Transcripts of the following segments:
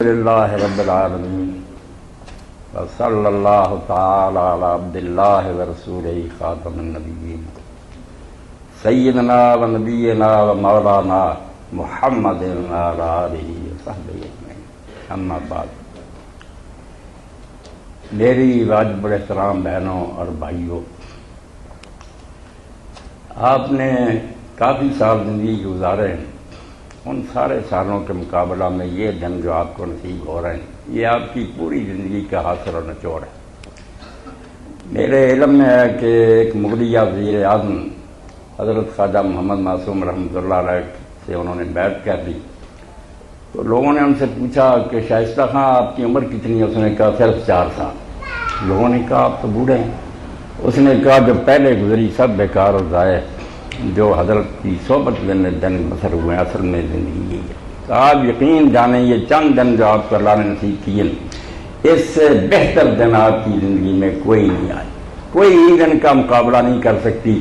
للہ رب العالمین وصلی اللہ تعالی علی عبد اللہ ورسولہ خاتم النبیین سیدنا و نبینا و مولانا محمد وعلی آلہ وصحبہ اجمعین، اما بعد۔ میری واجب الاحترام بہنوں اور بھائیوں، آپ نے کافی سال زندگی گزارے ہیں، ان سارے سالوں کے مقابلہ میں یہ دن جو آپ کو نصیب ہو رہے ہیں، یہ آپ کی پوری زندگی کا حاصل و نچوڑ ہے۔ میرے علم میں ہے کہ ایک مغلیہ وزیر اعظم حضرت خواجہ محمد معصوم رحمۃ اللہ علیہ سے انہوں نے بیعت کر لی، تو لوگوں نے ان سے پوچھا کہ شائستہ خان آپ کی عمر کتنی ہے؟ اس نے کہا صرف 4 سال۔ لوگوں نے کہا آپ تو بوڑھے ہیں۔ اس نے کہا جو پہلے گزری سب بیکار و ضائع، جو حضرت کی صحبت میں دن بسر ہوئے اصل میں زندگی یہی ہے۔ تو آپ یقین جانیں یہ چند دن جو آپ کو اللہ نے نصیب کیے، اس سے بہتر دن آپ کی زندگی میں کوئی نہیں آئے، کوئی ہی دن کا مقابلہ نہیں کر سکتی۔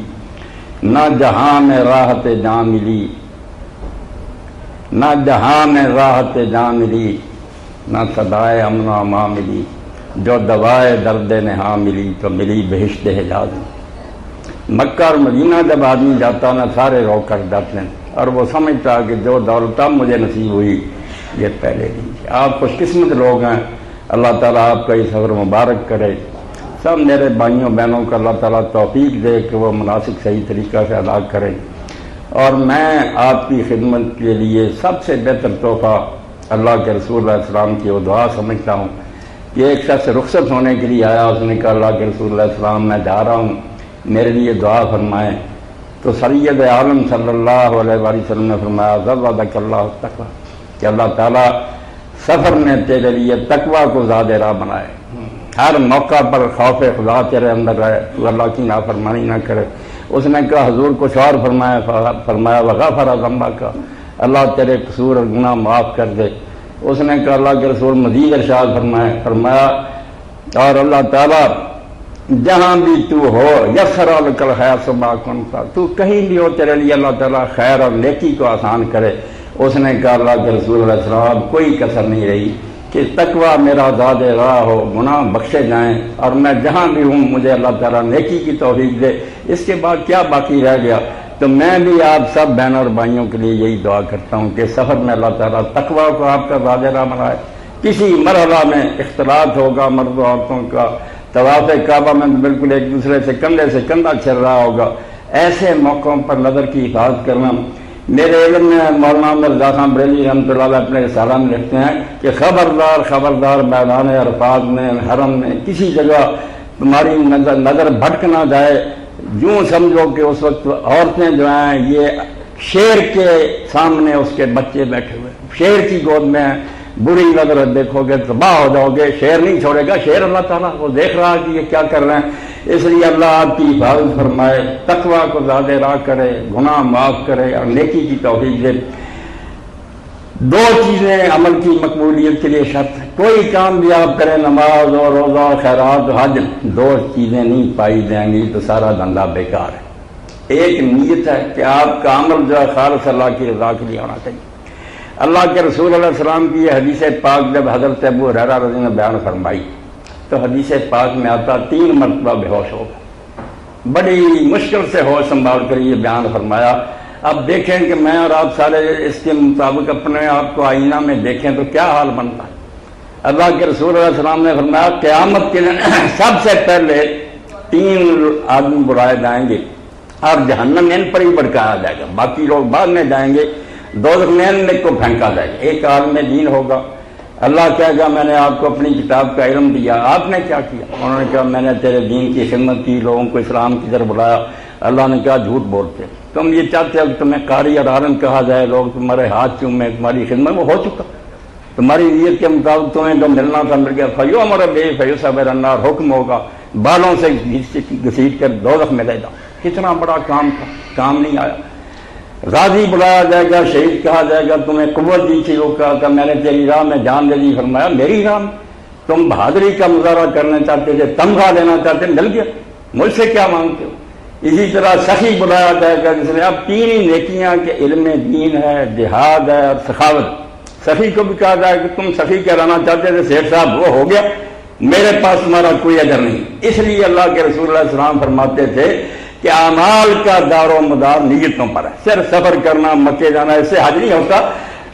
نہ جہاں میں راحت جاں ملی، نہ جہاں میں راحت جاں ملی، نہ صدائے امن و امان ملی، جو دوائے درد نہاں ملی تو ملی بہشت حجاز میں۔ مکہ اور مدینہ جب آدمی جاتا نا سارے رو کر جاتے ہیں، اور وہ سمجھتا کہ جو دولت مجھے نصیب ہوئی یہ پہلے نہیں تھی۔ آپ خوش قسمت لوگ ہیں، اللہ تعالیٰ آپ کا یہ سفر مبارک کرے۔ سب میرے بھائیوں بہنوں کو اللہ تعالیٰ توفیق دے کہ وہ مناسک صحیح طریقہ سے ادا کریں، اور میں آپ کی خدمت کے لیے سب سے بہتر تحفہ اللہ کے رسول علیہ السلام کی وہ دعا سمجھتا ہوں کہ ایک شخص رخصت ہونے کے لیے آیا، اس نے کہا اللہ کے رسول علیہ السلام میں جا رہا ہوں، میرے لیے دعا فرمائیں۔ تو سید عالم صلی اللہ علیہ وآلہ وسلم نے فرمایا زادک اللہ التقویٰ، کہ اللہ تعالیٰ سفر میں تیرے لیے تقویٰ کو زیادہ راہ بنائے، ہر موقع پر خوف خدا تیرے اندر رہے، تو اللہ کی نافرمانی نہ کرے۔ اس نے کہا حضور کچھ اور فرمایا وغفر ذنبک، اللہ تیرے قصور اور گناہ معاف کر دے۔ اس نے کہا اللہ کے رسول مزید ارشاد فرمایا اور اللہ تعالیٰ جہاں بھی تو ہو یسر لک الخیر سما کنت، تو کہیں بھی ہو تیرے لیے اللہ تعالیٰ خیر اور نیکی کو آسان کرے۔ اس نے کہا اللہ کے رسول علیہ السلام کوئی کسر نہیں رہی کہ تقویٰ میرا زاد راہ ہو، گناہ بخشے جائیں، اور میں جہاں بھی ہوں مجھے اللہ تعالیٰ نیکی کی توفیق دے۔ اس کے بعد کیا باقی رہ گیا؟ تو میں بھی آپ سب بہنوں اور بھائیوں کے لیے یہی دعا کرتا ہوں کہ سفر میں اللہ تعالیٰ تقویٰ کو آپ کا زاد راہ بنائے۔ کسی مرحلہ میں اختلاط ہوگا مرد و عورتوں کا، طواف کعبہ میں بالکل ایک دوسرے سے کندھے سے کندھا چل رہا ہوگا، ایسے موقعوں پر نظر کی حفاظت کرنا۔ میرے علم میں مولانا مرزا خان بریلوی رحمۃ اللہ علیہ اپنے رسالہ میں لکھتے ہیں کہ خبردار خبردار میدان عرفات میں حرم میں کسی جگہ تمہاری نظر بھٹک نہ جائے، یوں سمجھو کہ اس وقت عورتیں جو ہیں یہ شیر کے سامنے اس کے بچے بیٹھے ہوئے، شیر کی گود میں ہیں، بری نظر دیکھو گے تباہ ہو جاؤ گے۔ شیر نہیں چھوڑے گا، شیر اللہ تعالیٰ وہ دیکھ رہا کہ یہ کیا کر رہے ہیں۔ اس لیے اللہ آپ کی حفاظت فرمائے، تقویٰ کو زیادہ راہ کرے، گناہ معاف کرے اور نیکی کی توفیق دے۔ 2 چیزیں عمل کی مقبولیت کے لیے شرط ہے۔ کوئی کام بھی آپ کریں، نماز اور روزہ خیرات حج، 2 چیزیں نہیں پائی جائیں گی تو سارا دھندا بیکار ہے۔ ایک نیت ہے کہ آپ کا عمل جو ہے خالص اللہ کی رضا کے لیے ہونا چاہیے۔ اللہ کے رسول علیہ السلام کی یہ حدیث پاک جب حضرت ابو ہریرہ رضی اللہ عنہ نے بیان فرمائی تو حدیث پاک میں آتا 3 مرتبہ بے ہوش ہو گئے، بڑی مشکل سے ہوش سنبھال کر یہ بیان فرمایا۔ اب دیکھیں کہ میں اور آپ سارے اس کے مطابق اپنے آپ کو آئینہ میں دیکھیں تو کیا حال بنتا ہے۔ اللہ کے رسول علیہ السلام نے فرمایا قیامت کے دن سب سے پہلے 3 آدمی بلائے جائیں گے اور جہنم ان پر ہی بھڑکایا جائے گا، باقی لوگ بعد میں جائیں گے، دوزخ میں ان کو پھینکا جائے گا۔ ایک عالم دین ہوگا، اللہ کہے گا میں نے آپ کو اپنی کتاب کا علم دیا، آپ نے کیا کیا؟ انہوں نے کہا میں نے تیرے دین کی خدمت کی، لوگوں کو اسلام کی طرف بلایا۔ اللہ نے کہا جھوٹ بولتے، تم یہ چاہتے ہو کہ تمہیں قاری اور عالم کہا جائے، لوگ تمہارے ہاتھ چومیں، تمہاری خدمت وہ ہو چکا، تمہاری نیت کے مطابق تمہیں جو ملنا تھا مل گیا۔ فیو ہمارا بے فیو صبر النار، حکم ہوگا بالوں سے گھسیٹ کر دوزخ میں لے جاؤ۔ کتنا بڑا کام تھا، کام نہیں آیا۔ غازی بلایا جائے گا، شہید کہا جائے گا، تمہیں قوت دی تھی، وہ کہا کہ میں نے تیری راہ میں جان دے دی۔ فرمایا میری راہ میں تم بہادری کا مظاہرہ کرنا چاہتے تھے، تمغہ لینا چاہتے، مل گیا، مجھ سے کیا مانگتے ہو؟ اسی طرح سخی بلایا جائے گا جس نے اب 3 ہی نیکیاں کہ علم دین ہے، جہاد ہے اور سخاوت، سخی کو بھی کہا جائے کہ تم سخی کہلانا چاہتے تھے سیٹھ صاحب وہ ہو گیا، میرے پاس تمہارا کوئی اجر نہیں۔ اس لیے اللہ کے رسول علیہ السلام فرماتے تھے کہ اعمال کا دار و مدار نیتوں پر ہے۔ صرف سفر کرنا، مکے جانا، اس سے حج نہیں ہوتا،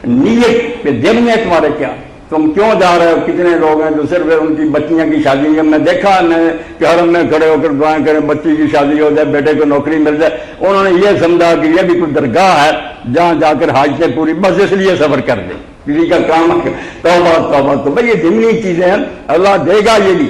نیت پہ دل میں تمہارے کیا، تم کیوں جا رہے ہو۔ کتنے لوگ ہیں جو صرف ان کی بچیاں کی شادی ہے، میں دیکھا کہ حرم میں کھڑے ہو کر دعائیں کریں بچی کی شادی ہو جائے، بیٹے کو نوکری مل جائے، انہوں نے یہ سمجھا کہ یہ بھی کوئی درگاہ ہے جہاں جا کر حاجتیں پوری، بس اس لیے سفر کر دیں، کسی کا کام ہے۔ توبہ توبہ، تو بھائی یہ ضمنی چیزیں ہیں، اللہ دے گا یہ بھی،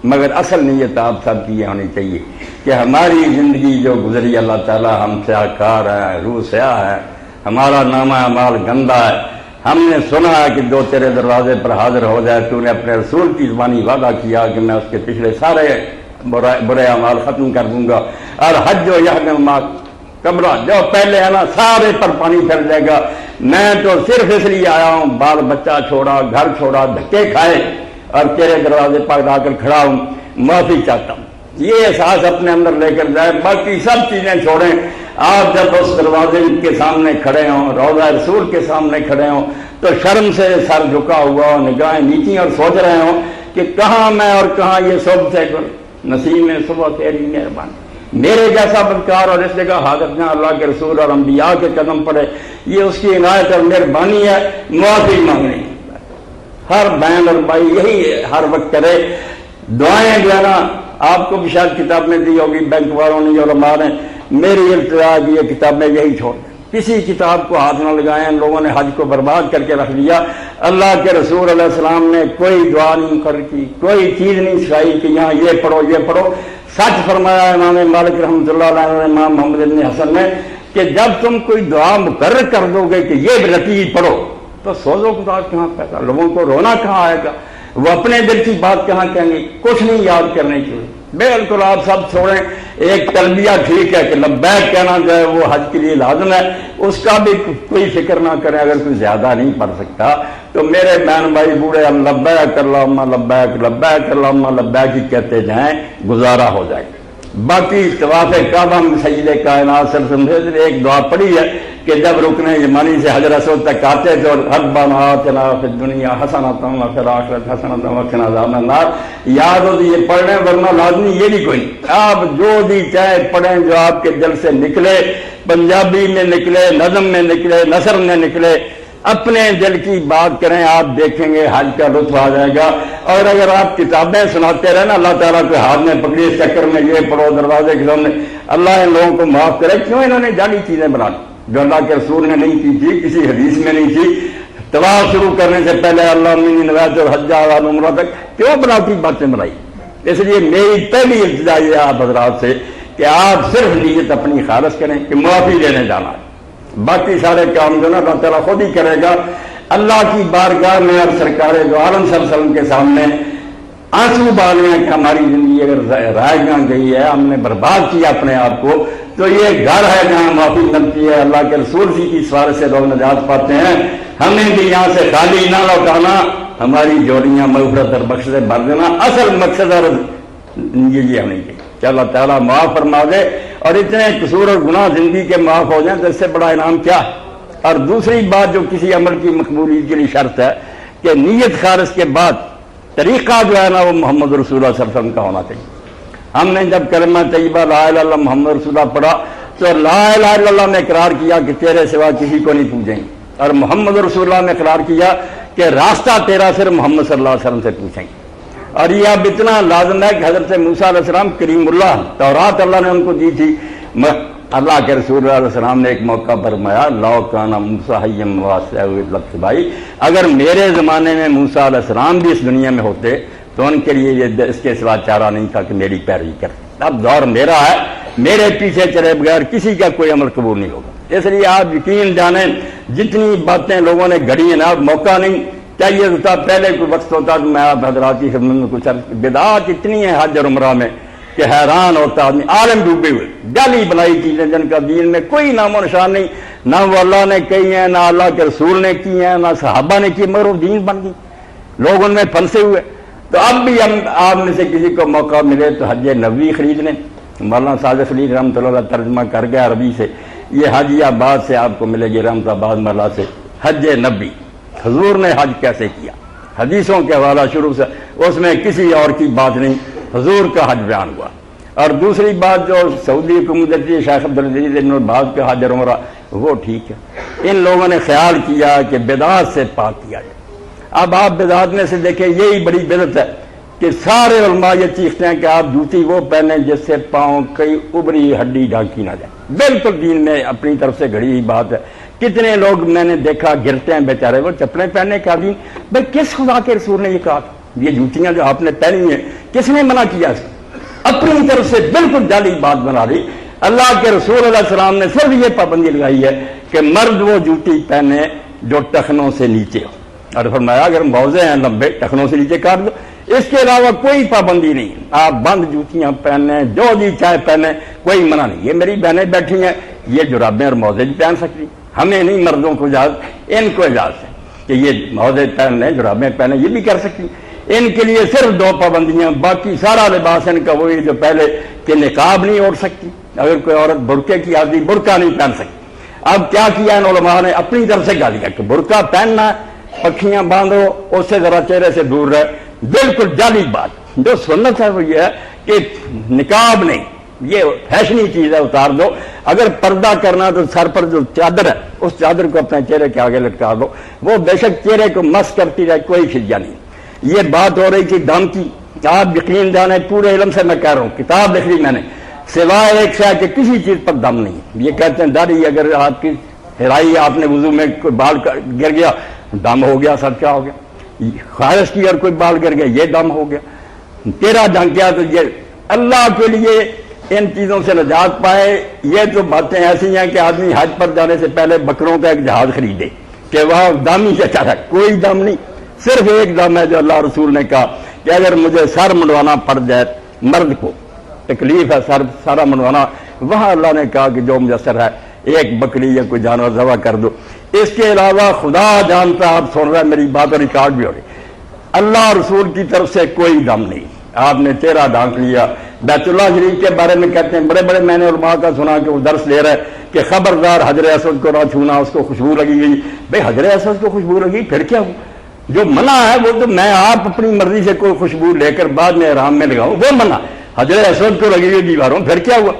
مگر اصل نیت آپ سب کی یہ ہونی چاہیے کہ ہماری زندگی جو گزری اللہ تعالیٰ ہم سیاہ کار ہے، روح سیاہ ہے، ہمارا نامہ اعمال گندا ہے، ہم نے سنا ہے کہ جو تیرے دروازے پر حاضر ہو جائے، تو نے اپنے رسول کی زبانی وعدہ کیا کہ میں اس کے پچھلے سارے برے اعمال ختم کر دوں گا، اور حج و یحدم ما قبرہ، جو پہلے ہے نا سارے پر پانی پھر جائے گا۔ میں تو صرف اس لیے آیا ہوں، بال بچہ چھوڑا، گھر چھوڑا، دھکے کھائے اور تیرے دروازے پر آ کر کھڑا ہوں، معافی چاہتا ہوں۔ یہ احساس اپنے اندر لے کر جائے، باقی سب چیزیں چھوڑیں۔ آپ جب اس دروازے کے سامنے کھڑے ہوں، روضہ رسول کے سامنے کھڑے ہوں، تو شرم سے سر جھکا ہوا ہو، نگاہیں نیچی، اور سوچ رہے ہوں کہ کہاں میں اور کہاں یہ صبح سے نصیب میں صبح تیری مہربانی، میرے جیسا بدکار اور اس جگہ حاضر جہاں اللہ کے رسول اور انبیاء کے قدم پڑے، یہ اس کی عنایت اور مہربانی ہے۔ معافی مانگنی ہر بہن اور بھائی یہی ہر وقت کرے۔ دعائیں جو ہے نا آپ کو بھی شاید کتاب میں دی ہوگی، بینک والوں نے، علماء نے، میری التجا کی یہ کتاب میں یہی چھوڑ دیں، کسی کتاب کو ہاتھ نہ لگائیں۔ ان لوگوں نے حج کو برباد کر کے رکھ دیا۔ اللہ کے رسول علیہ السلام نے کوئی دعا نہیں مقرر کی، کوئی چیز نہیں سکھائی کہ یہاں یہ پڑھو یہ پڑھو۔ سچ فرمایا امام مالک رحمۃ اللہ علیہ نے، امام محمد بن حسن نے، کہ جب تم کوئی دعا مقرر کر دو گے کہ یہ رتیب پڑھو، تو سوز و گزار کہاں پیدا، لوگوں کو رونا کہاں آئے گا، وہ اپنے دل کی بات کہاں کہیں گے، کچھ نہیں یاد کرنے کی۔ بالکل آپ سب چھوڑیں، ایک تلبیہ ٹھیک ہے کہ لبیک کہنا جو ہے وہ حج کے لیے لازم ہے، اس کا بھی کوئی فکر نہ کریں۔ اگر کوئی زیادہ نہیں پڑھ سکتا تو میرے بہن بھائی بوڑھے لبیک اللہم لبیک لبیک اللہم لبیک ہی کہتے جائیں، گزارا ہو جائے گا۔ باقی طواف کعبہ میں سید کائنات صلی اللہ علیہ وسلم نے ایک دعا پڑھی ہے کہ جب رکن یمانی سے حجر اسود تک آتے تھے، اور ربنا آتنا فی الدنیا حسنۃ وفی الآخرۃ حسنۃ وقنا عذاب النار، یاد ہو تو یہ پڑھ لیں، ورنہ لازمی یہ بھی کوئی نہیں، آپ جو بھی چاہے پڑھیں، جو آپ کے دل سے نکلے، پنجابی میں نکلے، نظم میں نکلے، نثر میں نکلے، اپنے دل کی بات کریں، آپ دیکھیں گے حج کا لطف آ جائے گا۔ اور اگر آپ کتابیں سناتے رہے نا، اللہ تعالیٰ کے ہاتھ میں پکڑی اس چکر میں یہ پڑھو دروازے کے سامنے، اللہ ان لوگوں کو معاف کرے۔ کیوں انہوں نے جعلی چیزیں بنا لی جو اللہ کے رسول نے نہیں کی تھی، کسی حدیث میں نہیں تھی۔ طواف شروع کرنے سے پہلے اللہ انی نویت الحج والعمرہ تک کیوں بناتی باتیں بنائی؟ اس لیے میری پہلی التجا یہ آپ حضرات سے کہ آپ صرف نیت اپنی خالص کریں کہ معافی لینے جانا ہے، باقی سارے کام جو نا اللہ تعالیٰ خود ہی کرے گا۔ اللہ کی بارگاہ میں اور سرکار دو عالم صلی اللہ علیہ وسلم کے سامنے آنسو بہانے ہیں کہ ہماری زندگی اگر رائے گاہ گئی ہے، ہم نے برباد کیا اپنے آپ کو، تو یہ گھر ہے جہاں معافی ملتی ہے، اللہ کے رسول کی سوارے سے لوگ نجات پاتے ہیں۔ ہمیں بھی یہاں سے خالی نہ لوٹانا، ہماری جوڑیاں مغفرت اور بخش سے بھر دینا، اصل مقصد اور یہ ہمیں چاہیے کہ اللہ تعالیٰ معاف فرما دے، اور اتنے قصور اور گناہ زندگی کے معاف ہو جائیں تو اس سے بڑا انعام کیا ہے۔ اور دوسری بات جو کسی عمل کی مقبولیت کے لیے شرط ہے کہ نیت خالص کے بعد طریقہ جو ہے نا وہ محمد رسول اللہ صلی اللہ علیہ وسلم کا ہونا چاہیے۔ ہم نے جب کلمہ طیبہ لا الہ الا اللہ محمد رسول اللہ پڑھا تو لا الہ الا اللہ نے اقرار کیا کہ تیرے سوا کسی کو نہیں پوجیں گے، اور محمد رسول اللہ نے اقرار کیا کہ راستہ تیرا صرف محمد صلی اللہ علیہ وسلم سے پوچھیں گے۔ اور یہ اب اتنا لازم ہے کہ حضرت موسیٰ علیہ السلام کریم اللہ، تورات اللہ نے ان کو دی تھی۔ اللہ کے رسول اللہ علیہ السلام نے ایک موقع پر فرمایا لو کان موسیٰ حیا بھائی، اگر میرے زمانے میں موسیٰ علیہ السلام بھی اس دنیا میں ہوتے تو ان کے لیے یہ اس کے سوا چارہ نہیں تھا کہ میری پیروی کر۔ اب دور میرا ہے، میرے پیچھے چلے بغیر کسی کا کوئی عمل قبول نہیں ہوگا۔ اس لیے آپ یقین جانیں جتنی باتیں لوگوں نے گھڑی ہیں نا، موقع نہیں چاہیے ہوتا، پہلے کوئی وقت ہوتا تو میں آپ حضرات کی خدمت میں کچھ بدعات اتنی ہیں حج اور عمرہ میں کہ حیران ہوتا آدمی، عالم ڈوبے ہوئے، جعلی بنائی چیزیں جن کا دین میں کوئی نام و نشان نہیں، نہ وہ اللہ نے کہی ہیں، نہ اللہ کے رسول نے کی ہیں، نہ صحابہ نے کی، مگر وہ دین بن گئی، لوگ ان میں پھنسے ہوئے۔ تو اب بھی ہم آپ میں سے کسی کو موقع ملے تو حج نبوی خرید لیں، مولانا صادق علی رحمۃ اللہ علیہ ترجمہ کر گیا عربی سے، یہ حج آباد سے آپ کو ملے گی، رحمت آباد مرلا سے، حج نبی حضور نے حج کیسے کیا، حدیثوں کے حوالہ شروع سے، اس میں کسی اور کی بات نہیں، حضور کا حج بیان ہوا۔ اور دوسری بات جو سعودی حکومت ہے، شیخ عبدالعزیز بن باز کا حج اور عمرہ، وہ ٹھیک ہے، ان لوگوں نے خیال کیا کہ بدعات سے پاک کیا جائے۔ اب آپ بدعات میں سے دیکھیں، یہی بڑی بدعت ہے کہ سارے علماء یہ چیختے ہیں کہ آپ جوتی وہ پہنیں جس سے پاؤں کئی ابری ہڈی ڈھانکی نہ جائے۔ بالکل دین میں اپنی طرف سے گھڑی ہوئی بات ہے۔ کتنے لوگ میں نے دیکھا گرتے ہیں بیچارے، وہ چپلیں پہننے کا دین، بھائی کس خدا کے رسول نے یہ کہا؟ یہ جوتیاں جو آپ نے پہنی ہیں کس نے منع کیا؟ اپنی طرف سے بالکل جعلی بات بنا لی۔ اللہ کے رسول علیہ السلام نے صرف یہ پابندی لگائی ہے کہ مرد وہ جوتی پہنے جو ٹخنوں سے نیچے ہو، اور فرمایا اگر موزے ہیں لمبے ٹخنوں سے نیچے کاٹ دو، اس کے علاوہ کوئی پابندی نہیں۔ آپ بند جوتیاں پہنیں، جو جی چاہے پہنیں، کوئی منع نہیں۔ یہ میری بہنیں بیٹھی ہیں، یہ جرابیں اور موزے بھی پہن سکتی، ہمیں نہیں مردوں کو اجازت، ان کو اجازت ہے کہ یہ موزے پہن لیں، جرابیں پہنیں، یہ بھی کر سکتی۔ ان کے لیے صرف دو پابندیاں، باقی سارا لباس ان کا وہی جو پہلے کہ نقاب نہیں اوڑھ سکتی، اگر کوئی عورت برقعے کی آدمی برقع نہیں پہن سکتی۔ اب کیا کیا ان علماء نے؟ اپنی طرف سے کہا دیا کہ برقع پہننا، پکھیاں باندھو، اس سے ذرا چہرے سے دور رہے، بالکل جعلی بات۔ جو سنت ہے وہ یہ ہے کہ نقاب نہیں، یہ فیشنی چیز ہے، اتار دو۔ اگر پردہ کرنا تو سر پر جو چادر ہے اس چادر کو اپنے چہرے کے آگے لٹکا دو، وہ بے شک چہرے کو مس کرتی رہے، کوئی فدیہ نہیں۔ یہ بات ہو رہی تھی دم کی، آپ یقین جانے پورے علم سے میں کہہ رہا ہوں، کتاب لکھ لی میں نے، سوائے ایک سے کہ کسی چیز پر دم نہیں۔ یہ کہتے ہیں داڑھی اگر آپ کی ہرائی، آپ نے وضو میں کوئی بال گر گیا، دم ہو گیا، سب کیا ہو گیا؟ خواہش کی اور کوئی بال گر گیا، یہ دم ہو گیا، تیرا ڈھنگ کیا؟ تو یہ اللہ کے لیے ان چیزوں سے نجات پائے۔ یہ تو باتیں ایسی ہیں کہ آدمی حج پر جانے سے پہلے بکروں کا ایک جہاز خریدے کہ وہاں دم ہی چاہتا ہے، کوئی دم نہیں، صرف ایک دم ہے جو اللہ رسول نے کہا کہ اگر مجھے سر منڈوانا پڑ جائے، مرد کو تکلیف ہے سر سارا منڈوانا، وہاں اللہ نے کہا کہ جو میسر ہے ایک بکری یا کوئی جانور ذبح کر دو۔ اس کے علاوہ خدا جانتا، آپ سن رہے ہیں میری بات اور ریکارڈ بھی ہو رہی، اللہ رسول کی طرف سے کوئی دم نہیں۔ آپ نے چہرہ ڈھانک لیا۔ بیت اللہ شریف کے بارے میں کہتے ہیں بڑے بڑے، میں نے علماء کا سنا کہ وہ درس لے رہے کہ خبردار حجر اسود کو نہ چھونا، اس کو خوشبو لگی گئی۔ بھائی حجر اسود کو خوشبو لگی پھر کیا ہو؟ جو منع ہے وہ تو میں آپ اپنی مرضی سے کوئی خوشبو لے کر بعد میں احرام میں لگاؤں، وہ منع۔ حجر اسود کو لگی ہوئی دیواروں پھر کیا ہوا؟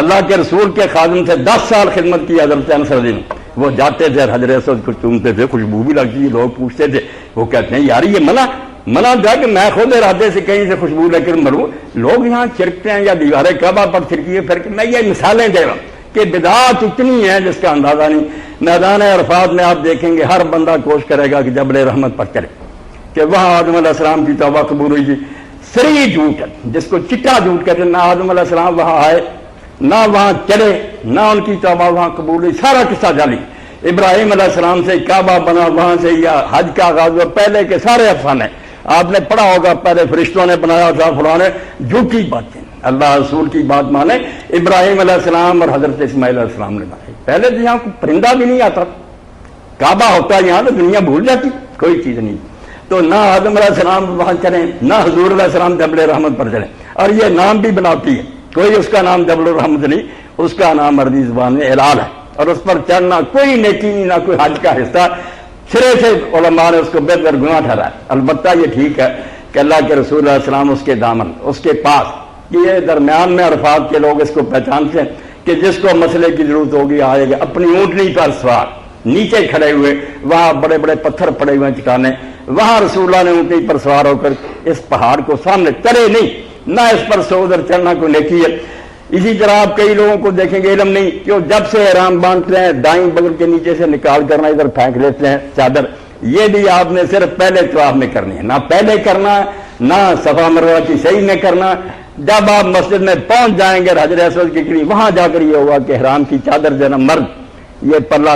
اللہ کے رسول کے خادم سے 10 سال خدمت کی حضرت انس رضی اللہ عنہ، وہ جاتے تھے حجر اسود کو چومتے تھے، خوشبو بھی لگتی تھی، لوگ پوچھتے تھے، وہ کہتے ہیں یار یہ منع تھا کہ میں خود ارادے سے کہیں سے خوشبو لے کر مروں۔ لوگ یہاں چھڑکتے ہیں یا دیواریں کعبہ پر چھڑکی ہے پھر میں یہ مثالیں دے رہا ہوں کہ بدعات اتنی ہیں جس کا اندازہ نہیں۔ میدان عرفات میں آپ دیکھیں گے ہر بندہ کوشش کرے گا کہ جبل رحمت پر چلے کہ وہاں آدم علیہ السلام کی توبہ قبول ہوئی تھی۔ سری جھوٹ ہے جس کو چٹا جھوٹ کہتے ہیں، نہ آدم علیہ السلام وہاں آئے، نہ وہاں چلے، نہ ان کی توبہ وہاں قبول ہوئی، سارا قصہ جعلی۔ ابراہیم علیہ السلام سے کعبہ بنا، وہاں سے یا حج کا آغاز ہوا، پہلے کے سارے افسانے آپ نے پڑھا ہوگا، پہلے فرشتوں نے بنایا تھا، فلانے جھوٹی باتیں۔ اللہ رسول کی بات مانے، ابراہیم علیہ السلام اور حضرت اسماعیل علیہ السلام نے بنائی۔ پہلے تو یہاں کوئی پرندہ بھی نہیں آتا، کعبہ ہوتا یہاں تو دنیا بھول جاتی، کوئی چیز نہیں۔ تو نہ آدم علیہ السلام وہاں چلیں، نہ حضور علیہ السلام جبل رحمت پر چلیں، اور یہ نام بھی بناتی ہے، کوئی اس کا نام جبل الرحمت نہیں، اس کا نام عربی زبان میں ہلال ہے، اور اس پر چڑھنا کوئی نیکی نہیں، نہ کوئی حج کا حصہ۔ سرے سے علماء نے اس کو بہتر گناہ ٹھہرایا۔ البتہ یہ ٹھیک ہے کہ اللہ کے رسول علیہ السلام اس کے دامن، اس کے پاس، یہ درمیان میں عرفات کے لوگ اس کو پہچانتے ہیں کہ جس کو مسئلے کی ضرورت ہوگی آئے گا، اپنی اونٹنی پر سوار نیچے کھڑے ہوئے، وہاں بڑے بڑے پتھر پڑے ہوئے چٹانیں، وہاں رسول اللہ نے اونٹنی پر سوار ہو کر اس پہاڑ کو سامنے چڑھے نہیں، نہ اس پر سے ادھر چڑھنا کوئی نیکی ہے۔ اسی طرح آپ کئی لوگوں کو دیکھیں گے علم نہیں کہ وہ جب سے احرام باندھتے ہیں دائیں بغل کے نیچے سے نکال کرنا ادھر پھینک لیتے ہیں چادر، یہ بھی آپ نے صرف پہلے طواف میں کرنی ہے، نہ پہلے کرنا، نہ صفا مروہ کی صحیح میں کرنا۔ جب آپ مسجد میں پہنچ جائیں گے حجر اسود کے قریب، وہاں جا کر یہ ہوگا کہ احرام کی چادر جو ہے نا، مرد یہ پلہ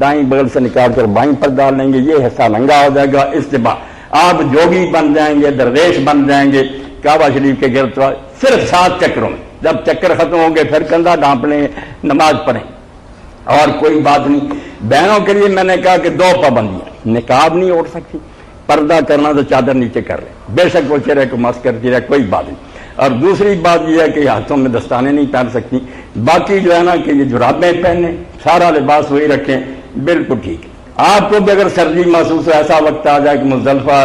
دائیں بغل سے نکال کر بائیں پر ڈال لیں گے، یہ حصہ ننگا ہو جائے گا۔ اس کے بعد آپ جوگی بن جائیں گے، درویش بن جائیں گے، کعبہ شریف کے گرد صرف 7 چکروں میں، جب چکر ختم ہوں گے پھر کندھا ڈھانپ لیں، نماز پڑھیں، اور کوئی بات نہیں۔ بہنوں کے لیے میں نے کہا کہ 2 پابندیاں، نقاب نہیں اوڑھ سکتی، پردہ کرنا تو چادر نیچے کر لیں، بے شک وہ چہرے کو مس کرتی رہے، کوئی بات نہیں۔ اور دوسری بات یہ ہے کہ ہاتھوں میں دستانے نہیں پہن سکتی، باقی جو ہے نا کہ یہ جرابیں پہنیں، سارا لباس وہی رکھیں، بالکل ٹھیک ہے۔ آپ کو بھی اگر سردی محسوس ہو، ایسا وقت آ جائے کہ مزدلفہ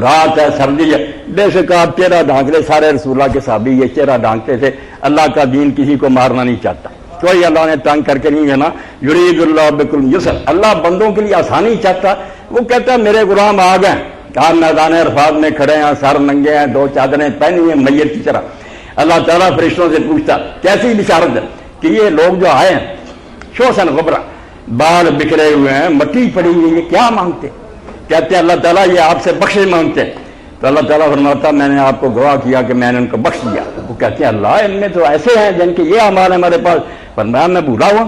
رات ہے، سردی ہے، بے شک آپ چہرہ ڈھانک لے. سارے رسول اللہ کے صحابی یہ چہرہ ڈھانکتے تھے. اللہ کا دین کسی کو مارنا نہیں چاہتا، کوئی اللہ نے تنگ کر کے نہیں دینا. یرید اللہ بکم الیسر، اللہ بندوں کے لیے آسانی چاہتا. وہ کہتا ہے میرے غلام آ گئے، آپ میدان عرفات میں کھڑے ہیں، سر ننگے ہیں، 2 چادریں پہنی ہیں میت کی طرح. اللہ تعالیٰ فرشتوں سے پوچھتا کیسی بشارت ہے کہ یہ لوگ جو آئے ہیں شوسن غبرہ، بال بکھرے ہوئے ہیں، مٹی پڑی ہوئی ہے، کیا مانگتے؟ کہتے ہیں اللہ تعالیٰ یہ آپ سے بخشش مانگتے ہیں. تو اللہ تعالیٰ فرماتا میں نے آپ کو گواہ کیا کہ میں نے ان کو بخش دیا. وہ کہتے ہیں اللہ ان میں تو ایسے ہیں جن کے یہ اعمال ہے ہمارے پاس. فرمایا میں بھولا ہوا،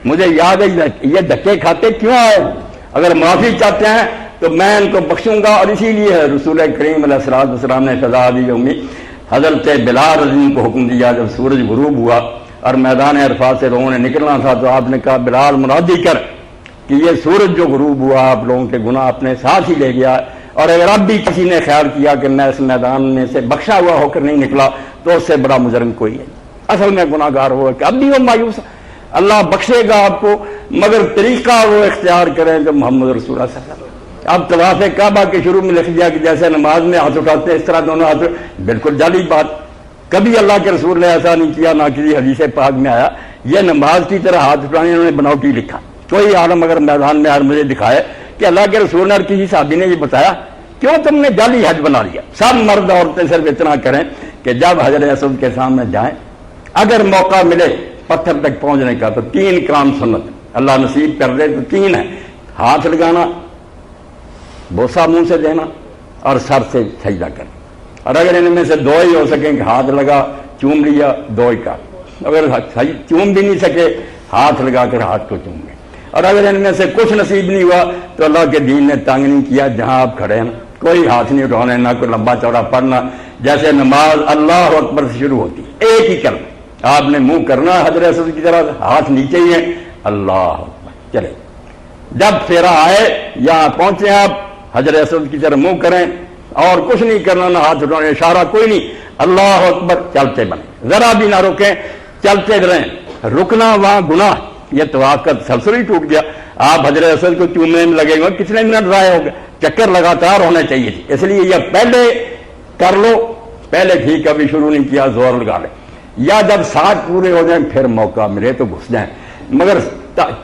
مجھے یاد ہے یہ دھکے کھاتے کیوں آئے. اگر معافی چاہتے ہیں تو میں ان کو بخشوں گا. اور اسی لیے رسول کریم علیہ السلام نے فضا دی امید حضرت بلال رضی اللہ عنہ کو حکم دیا. جب سورج غروب ہوا اور میدان عرفات سے لوگوں نے نکلنا تھا تو آپ نے کہا بلال منادی کر کہ یہ سورج جو غروب ہوا آپ لوگوں کے گناہ اپنے ساتھ ہی لے گیا، اور اگر اب بھی کسی نے خیال کیا کہ میں اس میدان میں سے بخشا ہوا ہو کر نہیں نکلا تو اس سے بڑا مجرم کوئی ہے. اصل میں گناہ گار ہوا کہ اب بھی وہ مایوس. اللہ بخشے گا آپ کو، مگر طریقہ وہ اختیار کریں جو محمد رسول اللہ صلی اللہ علیہ وسلم. اب طواف کعبہ کے شروع میں لکھ دیا کہ جیسے نماز میں ہاتھ اٹھاتے ہیں اس طرح دونوں ہاتھ، بالکل جعلی بات. کبھی اللہ کے رسول نے ایسا نہیں کیا، نہ کسی حدیث پاک میں آیا. یہ نماز کی طرح ہاتھ اٹھانے انہوں نے بناوٹی لکھا. کوئی عالم اگر میدان میں مجھے دکھائے کہ اللہ کے رسول نے اور کسی صحابی نے یہ بتایا کیوں تم نے جعلی حج بنا لیا. سب مرد عورتیں صرف اتنا کریں کہ جب حجر اسود کے سامنے جائیں اگر موقع ملے پتھر تک پہنچنے کا تو 3 کام سنت اللہ نصیب کر دے تو 3 ہے: ہاتھ لگانا، بوسہ منہ سے دینا اور سر سے سجدہ کرنا. اور اگر ان میں سے 2 ہی ہو سکیں کہ ہاتھ لگا چوم لیا 2 ہی کا، اگر چوم بھی نہیں سکے ہاتھ لگا کر ہاتھ کو چوم لیں. اور اگر ان میں سے کچھ نصیب نہیں ہوا تو اللہ کے دین نے تنگ نہیں کیا، جہاں آپ کھڑے ہیں کوئی ہاتھ نہیں اٹھانے، نہ کوئی لمبا چوڑا پڑھنا. جیسے نماز اللہ اکبر سے شروع ہوتی ایک ہی کرنا، آپ نے منہ کرنا حجر اسود کی طرح، ہاتھ نیچے ہی ہیں، اللہ اکبر چلے. جب پھیرا آئے یہاں پہنچے آپ حجر اسود کی طرح منہ کریں اور کچھ نہیں کرنا، نہ ہاتھ اٹھانے، اشارہ کوئی نہیں، اللہ اکبر چلتے بنے، ذرا بھی نہ رکیں، چلتے رہیں. رکنا وہاں گناہ. یہ طواف کا تسلسل ہی ٹوٹ گیا. آپ حجر اسود کو چومنے میں لگے ہوئے کتنے منٹ ضائع ہو گئے. چکر لگاتار ہونے چاہیے تھے، اس لیے یہ پہلے کر لو، پہلے ٹھیک ابھی شروع نہیں کیا زور لگا لیں، یا جب 60 پورے ہو جائیں پھر موقع ملے تو گھس جائیں، مگر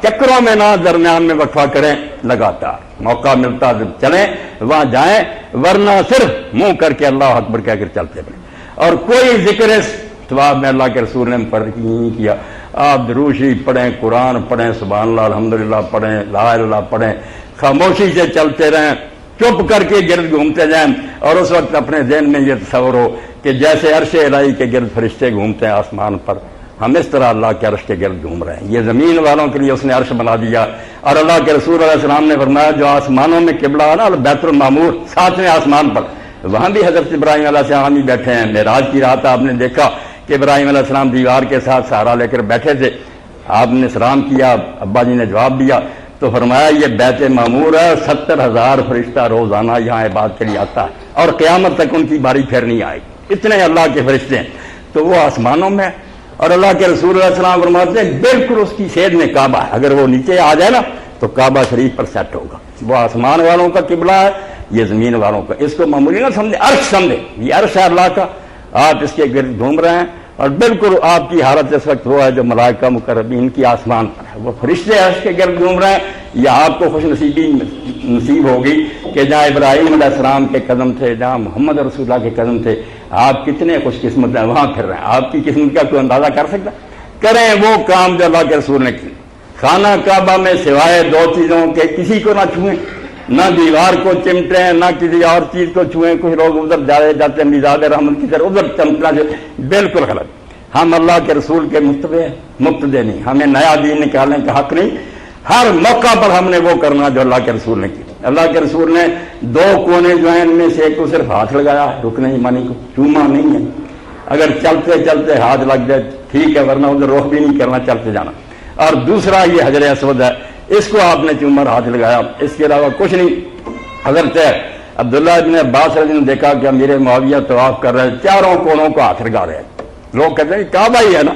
چکروں میں نہ درمیان میں وقفہ کریں، لگاتار موقع ملتا جب چلیں وہاں جائیں، ورنہ صرف منہ کر کے اللہ اکبر کہہ کر چلتے بنے. اور کوئی ذکر اس طواف میں اللہ کے رسول نے فرق نہیں کیا. آپ درود شریف پڑھیں، قرآن پڑھیں، سبحان اللہ الحمدللہ پڑھیں، لا الہ الا اللہ پڑھیں، خاموشی سے چلتے رہیں، چپ کر کے گرد گھومتے جائیں. اور اس وقت اپنے ذہن میں یہ تصور ہو کہ جیسے عرش الہی کے گرد فرشتے گھومتے ہیں آسمان پر، ہم اس طرح اللہ کے عرش کے گرد گھوم رہے ہیں. یہ زمین والوں کے لیے اس نے عرش بنا دیا. اور اللہ کے رسول علیہ السلام نے فرمایا جو آسمانوں میں قبلہ ہے نا بیت المعمور 7ویں آسمان پر، وہاں بھی حضرت ابراہیم علیہ السلام ہی بیٹھے ہیں. معراج کی رات آپ نے دیکھا کہ ابراہیم علیہ السلام دیوار کے ساتھ سہارا لے کر بیٹھے تھے. آپ نے سلام کیا، ابا جی نے جواب دیا تو فرمایا یہ بیت معمور ہے، 70,000 فرشتہ روزانہ یہاں عبادت کے لیے آتا ہے اور قیامت تک ان کی باری پھر نہیں آئے گی. اتنے اللہ کے فرشتے ہیں. تو وہ آسمانوں میں، اور اللہ کے رسول علیہ السلام فرماتے ہیں بالکل اس کی سید میں کعبہ ہے. اگر وہ نیچے آ جائے نا تو کعبہ شریف پر سیٹ ہوگا. وہ آسمان والوں کا قبلہ ہے، یہ زمین والوں کا. اس کو معمولی نہ سمجھے، عرش سمجھے. یہ عرش ہے اللہ کا، آپ اس کے گرد گھوم رہے ہیں. اور بالکل آپ کی حالت اس وقت وہ ہے جو ملائکہ مقربین کی آسمان پر ہے، وہ فرشتے عرش کے گرد گھوم رہے ہیں. یا آپ کو خوش نصیبی نصیب ہوگی کہ جہاں ابراہیم علیہ السلام کے قدم تھے، جہاں محمد رسول اللہ کے قدم تھے، آپ کتنے خوش قسمت ہیں وہاں پھر رہے ہیں. آپ کی قسمت کا کوئی اندازہ کر سکتا؟ کریں وہ کام جو اللہ کے رسول نے کی. خانہ کعبہ میں سوائے 2 چیزوں کے کسی کو نہ چھوئیں، نہ دیوار کو چمٹیں، نہ کسی اور چیز کو چھوئیں. کچھ لوگ ادھر جاتے ہیں میزاد رحمت کی طرف، ادھر چمٹنا جو بالکل غلط. ہم اللہ کے رسول کے مقتدی نہیں، ہمیں نیا دین نکالنے کا حق نہیں. ہر موقع پر ہم نے وہ کرنا جو اللہ کے رسول نے کی. اللہ کے رسول نے 2 کونے جو ہیں ان میں سے ایک کو صرف ہاتھ لگایا، رکنے ایمانی کو چوما نہیں ہے. اگر چلتے چلتے ہاتھ لگ جائے ٹھیک ہے، ورنہ ادھر رخ بھی نہیں کرنا، چلتے جانا. اور دوسرا یہ حجر اسود ہے، اس کو آپ نے چومر ہاتھ لگایا، اس کے علاوہ کچھ نہیں. حضرت عبداللہ ابن عباس رضی اللہ عنہ دیکھا کہ امیر معاویہ طواف کر رہے ہیں، چاروں کونوں کو ہاتھ لگا رہے ہیں. لوگ کہتے ہیں کعبہ ہی ہے نا.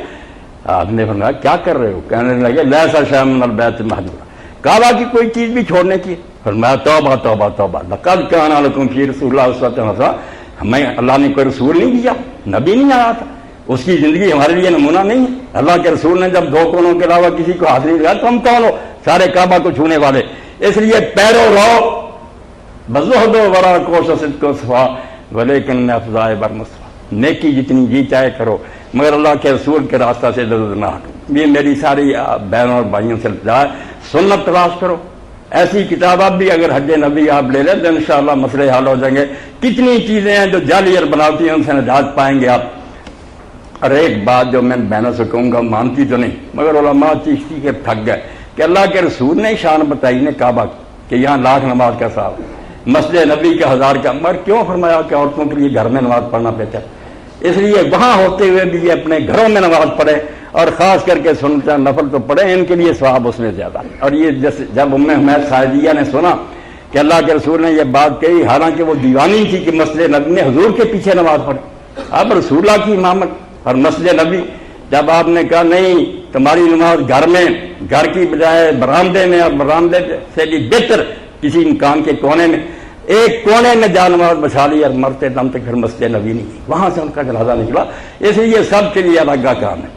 آپ نے فرمایا کیا کر رہے ہو؟ کہنے لگے لیسا شیء من البیت المحجور، کعبہ کی کوئی چیز بھی چھوڑنے کی؟ فرمایا توبہ توبہ توبہ، لقد کان لکم فی رسول اللہ اسوۃ حسنہ، ہمیں اللہ نے کوئی رسول نہیں دیا، نبی نہیں آیا تھا، اس کی زندگی ہمارے لیے نمونہ نہیں ہے؟ اللہ کے رسول نے جب 2 کونوں کے علاوہ کسی کو حاضری دیا تو ہم کون ہو سارے کعبہ کو چھونے والے؟ اس لیے پیرو رہو بزہد و ورا کوش و صدق و صفا ولیکن افضائے برمصفا، نیکی جتنی جی چاہے کرو مگر اللہ کے رسول کے راستہ سے ادھر نہ ہٹو۔ یہ میری ساری بہنوں اور بھائیوں سے التجا ہے، سنت تلاش کرو۔ ایسی کتاب اب بھی اگر حج نبی آپ لے لیں تو انشاءاللہ مسئلے حل ہو جائیں گے۔ کتنی چیزیں ہیں جو جعلی اور بناوٹی ہیں، ان سے نجات پائیں گے آپ۔ اور ایک بات جو میں بہنوں سے کہوں گا، مانتی تو نہیں مگر علماء چشتی کے تھک گئے کہ اللہ کے رسول نے شان بتائی نے کعبہ کہ یہاں 1,00,000 نماز کا ثواب، مسجد نبی کا 1000 کا، مگر کیوں فرمایا کہ عورتوں کے لیے گھر میں نماز پڑھنا بہتر؟ اس لیے وہاں ہوتے ہوئے بھی یہ اپنے گھروں میں نماز پڑھے، اور خاص کر کے سنت نفل تو پڑھے، ان کے لیے ثواب اس میں زیادہ۔ اور یہ جب حمید ساعدیہ نے سنا کہ اللہ کے رسول نے یہ بات کہی، حالانکہ وہ دیوانی تھی کہ مسجد نبی میں حضور کے پیچھے نماز پڑھے، اب رسول اللہ کی امامت اور مسجد نبی، جب آپ نے کہا نہیں تمہاری نماز گھر میں، گھر کی بجائے برآمدے میں، اور برآمدے سے بھی بہتر کسی مکان کے کونے میں، ایک کونے میں جا نماز بچا لی، اور مرتے دم تک پھر مسجد نبی نہیں، وہاں سے ان کا جنازہ نکلا۔ اس لیے سب کے لیے الگ کام ہے،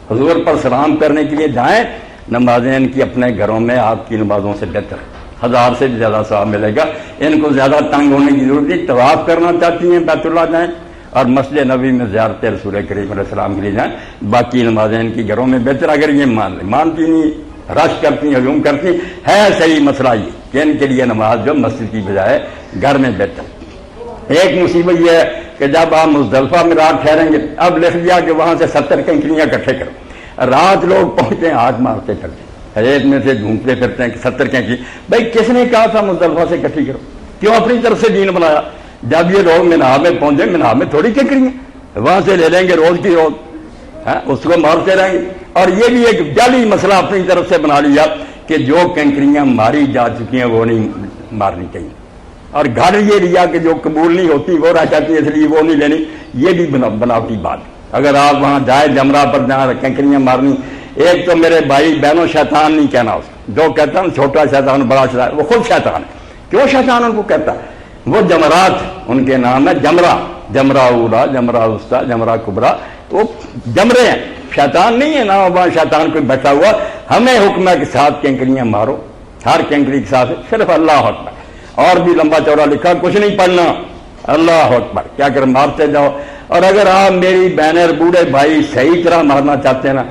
حضور پر سلام کرنے کے لیے جائیں، نمازیں ان کی اپنے گھروں میں آپ کی نمازوں سے بہتر، 1000 سے بھی زیادہ ثواب ملے گا۔ ان کو زیادہ تنگ ہونے کی ضرورت نہیں، طواف کرنا چاہتی ہیں بیت اللہ جائیں، اور مسجد نبی میں زیارت رسول کریم علیہ السلام کے لیے جائیں، باقی نمازیں ان کی گھروں میں بہتر۔ اگر یہ مان لیں، مانتی نہیں، رش کرتی، ہجوم کرتی ہے، صحیح مسئلہ یہ کہ ان کے لیے نماز جو مسجد کی بجائے گھر میں بہتر۔ ایک مصیبت یہ ہے کہ جب آپ مزدلفہ میں رات ٹھہریں گے، اب لکھ دیا کہ وہاں سے 70 کنکریاں اکٹھے کرو، رات لوگ پہنچتے ہیں ہاتھ مارتے پھرتے ہیں، ایک میں سے گھومتے پھرتے ہیں کہ 70 کنکری، بھائی کس نے کہا تھا مزدلفہ سے اکٹھی کرو؟ کیوں اپنی طرف سے دین بنایا؟ جب یہ لوگ منہا میں پہنچے، منہا میں تھوڑی کنکریاں، وہاں سے لے لیں گے روز کی روز، اس کو مارتے رہیں گے۔ اور یہ بھی ایک جعلی مسئلہ اپنی طرف سے بنا لیا کہ جو کنکریاں ماری جا چکی ہیں وہ نہیں مارنی چاہیے، اور گھر یہ لیا کہ جو قبول نہیں ہوتی وہ رہ جاتی ہے، اس لیے وہ نہیں لینی، یہ بھی بناوٹی بات۔ اگر آپ وہاں جائیں جمرہ پر جہاں کنکریاں مارنی، ایک تو میرے بھائی بہنوں شیطان نہیں کہنا اس کو، جو کہتا ہے چھوٹا شیطان بڑا شیطان، وہ خود شیطان ہے۔ کیوں شیطان ان کو کہتا ہے؟ وہ جمرات ان کے نام ہے، جمرہ، جمرہ اولا، جمرہ وسطیٰ، جمرہ کبریٰ، وہ جمرے ہیں، شیطان نہیں ہے نا، وہاں شیطان کوئی بیٹھا ہوا۔ ہمیں حکم ہے کہ 7 کنکریاں مارو، ہر کنکری کے ساتھ صرف اللہ اکبر، اور بھی لمبا چوڑا لکھا، کچھ نہیں پڑھنا، اللہ اکبر، کیا کر مارتے جاؤ۔ اور اگر آپ میری بہنیں اور بوڑھے بھائی صحیح طرح مارنا چاہتے ہیں نا،